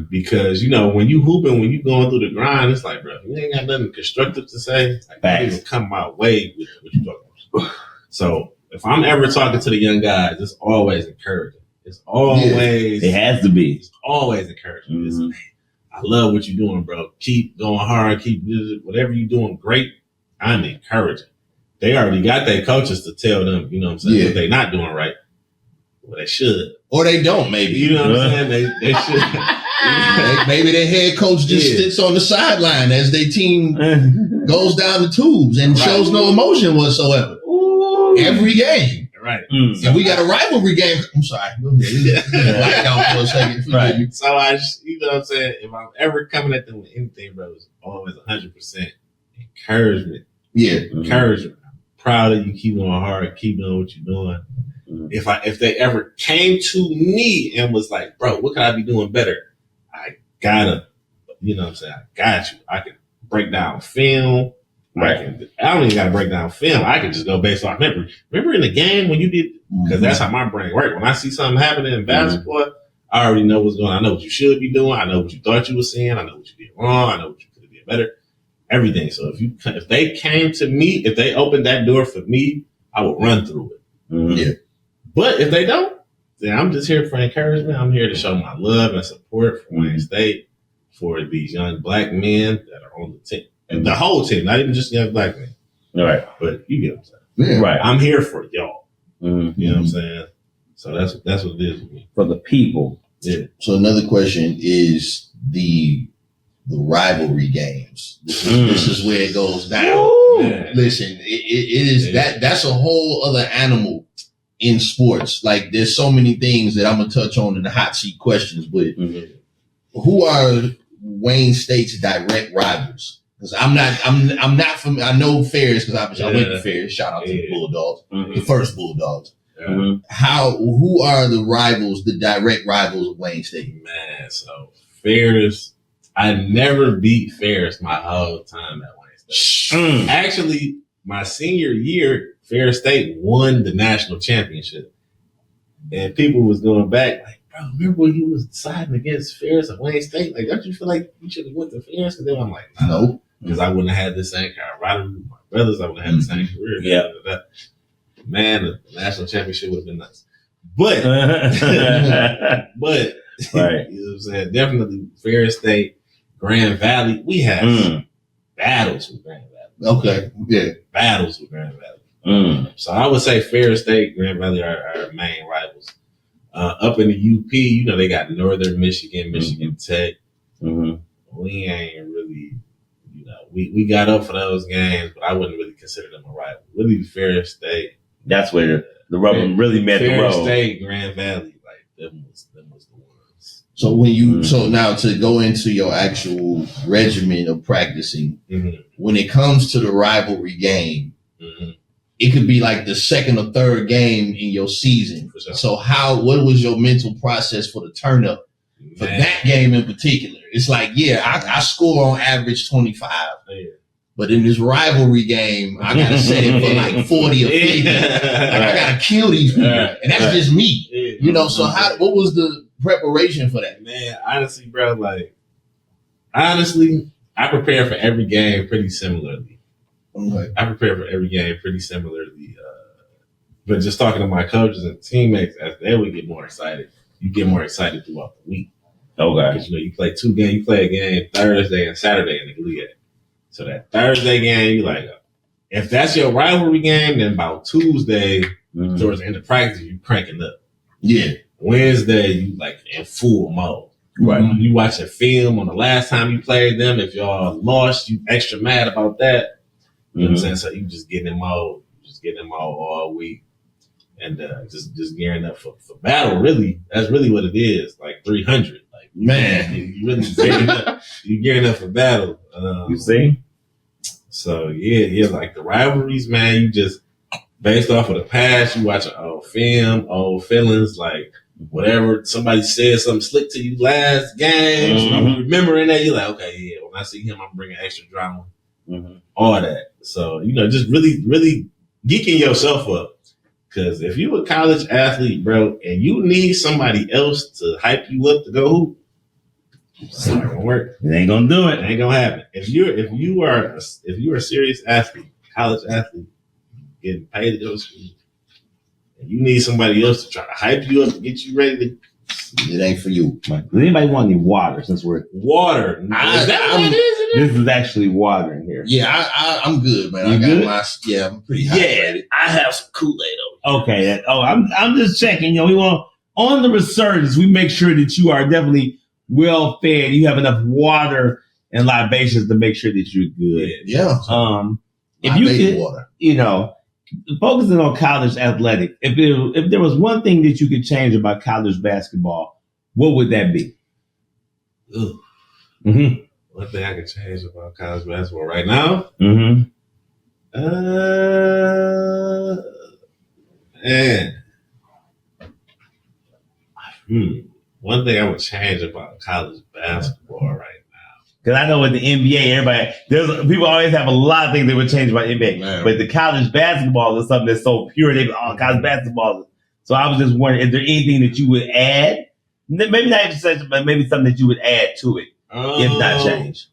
Because, when you hooping, when you going through the grind, it's like, bro, you ain't got nothing constructive to say. Don't even come my way with what you talking about. So if I'm ever talking to the young guys, it's always encouraging. It's always. It has to be. It's always encouraging. I love what you're doing, bro. Keep going hard. Keep whatever you're doing. Great. I'm encouraging. They already got their coaches to tell them, what they're not doing right. Well, they should. Or they don't, maybe. You know what I'm saying? They should. Maybe their head coach just sits on the sideline as their team goes down the tubes and shows no emotion whatsoever. Every game. Right. And we got a rivalry game. I'm sorry. Go ahead. Blacked out for a second. Right. So you know what I'm saying? If I'm ever coming at them with anything, bro, it's always 100% encouragement. Yeah. Encouragement. I'm proud of you. Keep going hard. Keep doing what you're doing. If they ever came to me and was like, bro, what can I be doing better? I gotta, I got you. I can break down film. Right. I don't even got to break down film. I can just go based off memory. Remember in the game when you did, because that's how my brain works. When I see something happening in basketball, I already know what's going on. I know what you should be doing. I know what you thought you were seeing. I know what you did wrong. I know what you could have did better. Everything. So if they came to me, if they opened that door for me, I would run through it. Yeah. But if they don't, then I'm just here for encouragement. I'm here to show my love and support for Wayne State, for these young black men that are on the team. And the whole team, not even just young black men. All right. But you get what I'm saying. Yeah. Right. I'm here for y'all. You know what I'm saying? So that's what it is with me. For the people. Yeah. So another question is the rivalry games. This is where it goes down. Yeah. Listen, it is that's a whole other animal in sports. Like there's so many things that I'm gonna touch on in the hot seat questions, but who are Wayne State's direct rivals? Because I'm not from. I know Ferris because I went to Ferris. Shout out to the Bulldogs, the first Bulldogs. Who are the rivals, the direct rivals of Wayne State? Man, so Ferris, I never beat Ferris my whole time at Wayne State. Actually, my senior year, Ferris State won the national championship. And people was going back like, bro, remember when you was siding against Ferris at Wayne State? Like, don't you feel like you should have went to Ferris? And then I'm like, no. Because I wouldn't have had the same camaraderie with my brothers. I wouldn't have had the same career. Yeah. Man, the national championship would have been nice. But, right. You know what I'm saying? Definitely Ferris State, Grand Valley. We have battles with Grand Valley. Okay. Yeah. Battles with Grand Valley. So I would say Ferris State, Grand Valley are our main rivals. Up in the UP, you know, they got Northern Michigan, Michigan Tech. We ain't really, you know, we got up for those games, but I wouldn't really consider them a rival. Really, Ferris State. That's where the rubber really met the road. Ferris State, Grand Valley, like them was the ones. So when you so now to go into your actual regimen of practicing, when it comes to the rivalry game, it could be like the second or third game in your season. Sure. So what was your mental process for the turn up for that game in particular? It's like, I score on average 25. But in this rivalry game, I got to set it for like 40 or 50. Like, I got to kill these people. And that's just me. You know, so what was the preparation for that? Man, honestly, bro, I prepare for every game pretty similarly. But just talking to my coaches and teammates, as they would get more excited, you get more excited throughout the week. Okay. Because, you know, you play two games. You play a game Thursday and Saturday in the league. So that Thursday game, you like, if that's your rivalry game, then about Tuesday, towards the end of practice, you cranking up. Yeah. Wednesday, you like in full mode. Right. You watch a film on the last time you played them. If y'all lost, you extra mad about that. You know what I'm saying? So you just getting in mode. All week. And just gearing up for battle, really. That's really what it is. Like 300. Like, man, you really gearing up. You gearing up for battle. You see? So, yeah, like the rivalries, man, you just, based off of the past, you watch an old film, old feelings, like whatever, somebody said something slick to you last game, so I'm remembering that, you're like, okay, yeah, when I see him, I'm bringing extra drama, all that. So, you know, just really, really geeking yourself up. Because if you're a college athlete, bro, and you need somebody else to hype you up to go hoop, it's not gonna work. It ain't gonna do it. It ain't gonna happen. If you are a serious athlete, college athlete, getting paid to go to school, and you need somebody else to try to hype you up to get you ready to, it ain't for you. Does anybody want any water? Since we're water, is that what it is? This is actually water in here. Yeah, I'm good, man. You good? I'm pretty hydrated. I have some Kool-Aid. Okay. I'm just checking. You know, we want on the Resurgence, we make sure that you are definitely well fed. You have enough water and libations to make sure that you're good. Yeah. If you could, water. You know, focusing on college athletics, if there was one thing that you could change about college basketball, what would that be? One thing I could change about college basketball right now? One thing I would change about college basketball right now. Because I know with the NBA, people always have a lot of things they would change about NBA. Man. But the college basketball is something that's so pure. College basketball. So I was just wondering, is there anything that you would add? Maybe not even such, but maybe something that you would add to it, if not change.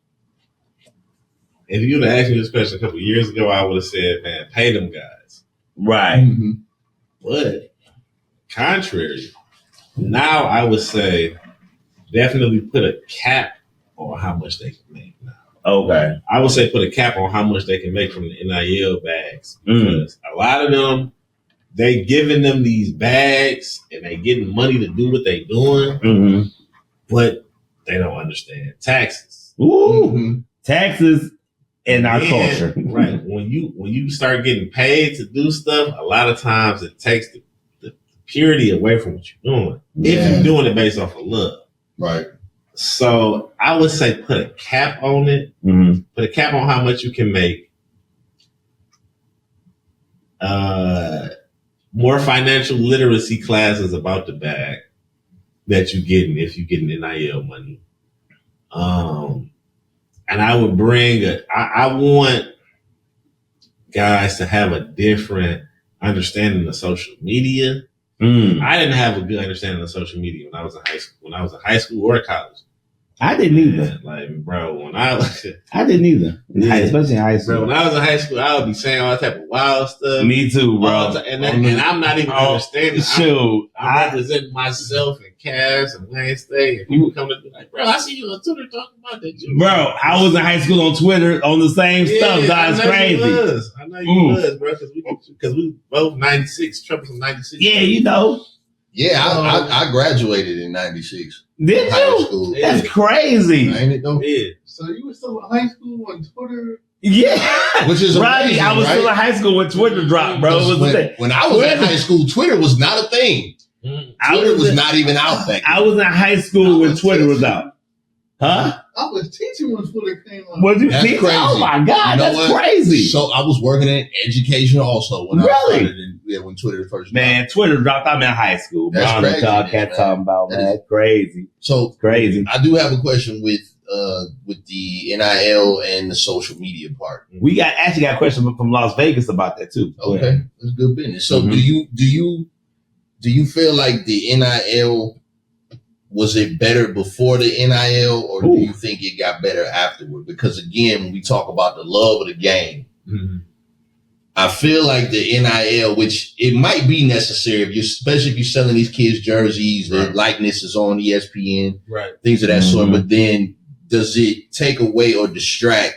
If you would have asked me this question a couple of years ago, I would have said, man, pay them guys. Right. But contrary, now I would say definitely put a cap on how much they can make now. Okay. I would say put a cap on how much they can make from the NIL bags. Because a lot of them, they giving them these bags and they getting money to do what they doing, but they don't understand taxes. Taxes in our culture. Right. When you start getting paid to do stuff, a lot of times it takes the purity away from what you're doing. If you're doing it based off of love. Right. So I would say put a cap on it. Mm-hmm. Put a cap on how much you can make. More financial literacy classes about the bag that you're getting if you're getting NIL money. And I would bring I want guys to have a different understanding of social media. I didn't have a good understanding of social media when I was in high school. When I was in high school or college, I didn't either. Man, like, bro, when I didn't either. Yeah. Especially in high school. Bro, when I was in high school, I would be saying all type of wild stuff. Me too, bro. And I'm not even understanding. Shoot, I represent myself and Cass and Wednesday, and people come to be like, bro, I see you on Twitter talking about that. Bro, I was in high school on Twitter on the same stuff. That's crazy. I know you was, bro, because we both 96, Trump's 96. Yeah, you know. Yeah, I graduated in 96. Did High you? school. That's crazy. Ain't it though? Yeah. So you were still in high school on Twitter? Yeah. Which is Rodney, amazing, I was still in high school when Twitter dropped, bro. When I was in high school, Twitter was not a thing. Twitter was not even out back then. I was in high school when Twitter was out. Huh? I was teaching when Twitter came out. Was you That's teaching? crazy. Oh my God, You know that's what? crazy. So I was working in education also when I Really? started when Twitter first dropped. Man, Twitter dropped. I'm in high school. That's I don't know crazy, what y'all cats man. talking about, That man. is- That's crazy. So Crazy. I do have a question with the NIL and the social media part. We actually got a question from Las Vegas about that too. Okay, that's good business. So Mhm. do you feel like the NIL, was it better before the NIL, or do you think it got better afterward? Because again, when we talk about the love of the game, I feel like the NIL, which it might be necessary especially if you're selling these kids jerseys, their likeness is on ESPN, Right. things of that Mhm. sort. But then, does it take away or distract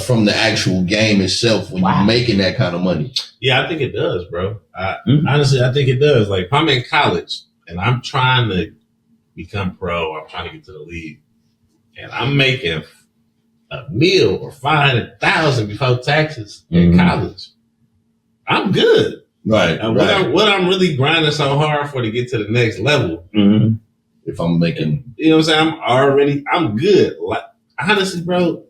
from the actual game itself when you're making that kind of money? Yeah, I think it does, bro. Honestly, I think it does. Like, if I'm in college and I'm trying to become pro, I'm trying to get to the league, and I'm making a meal or 500,000 before taxes in college, I'm good. Right. And what I'm really grinding so hard for to get to the next level, if I'm making, you know what I'm saying? I'm good. Like, honestly, bro,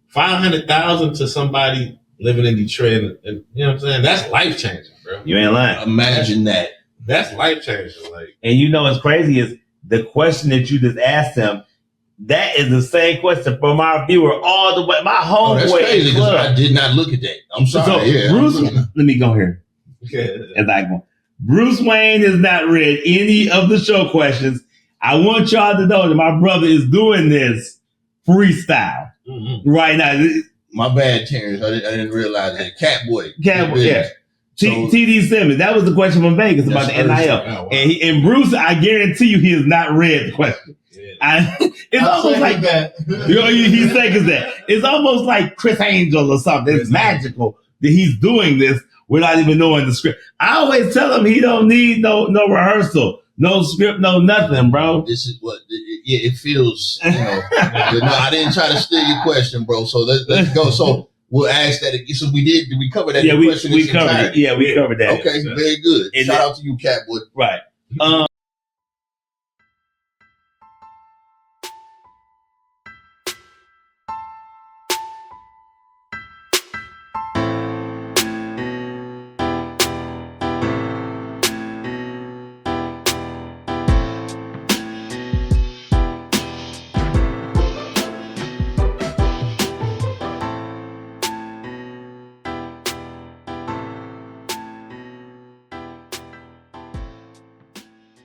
500,000 to somebody living in Detroit, and you know what I'm saying? That's life changing, bro. You ain't lying. imagine that. That's life changing. Like, And you know what's crazy is the question that you just asked him. That is the same question from our viewer all the way. My Oh, that's homeboy. crazy because I did not look at that. I'm sorry. So yeah, Bruce, let me go here. As I go. Bruce Wayne has not read any of the show questions. I want y'all to know that my brother is doing this freestyle right now. My bad, Terrence. I didn't realize that. Catboy. Yeah. TD Simmons. That was the question from Vegas about the NIL. wow. And Bruce, I guarantee you, he has not read the question. It's almost like that. He's thinking that. It's almost like Chris Angel or something. It's magical that he's doing this without even knowing the script. I always tell him he don't need no rehearsal, no script, no nothing, bro. This is what it feels. You know, but no, I didn't try to steal your question, bro. So let's go. So we'll ask that again. So did we cover that? Yeah, we covered it. Yeah, we covered that. Okay, very good. And Shout out to you, Catboy. Right.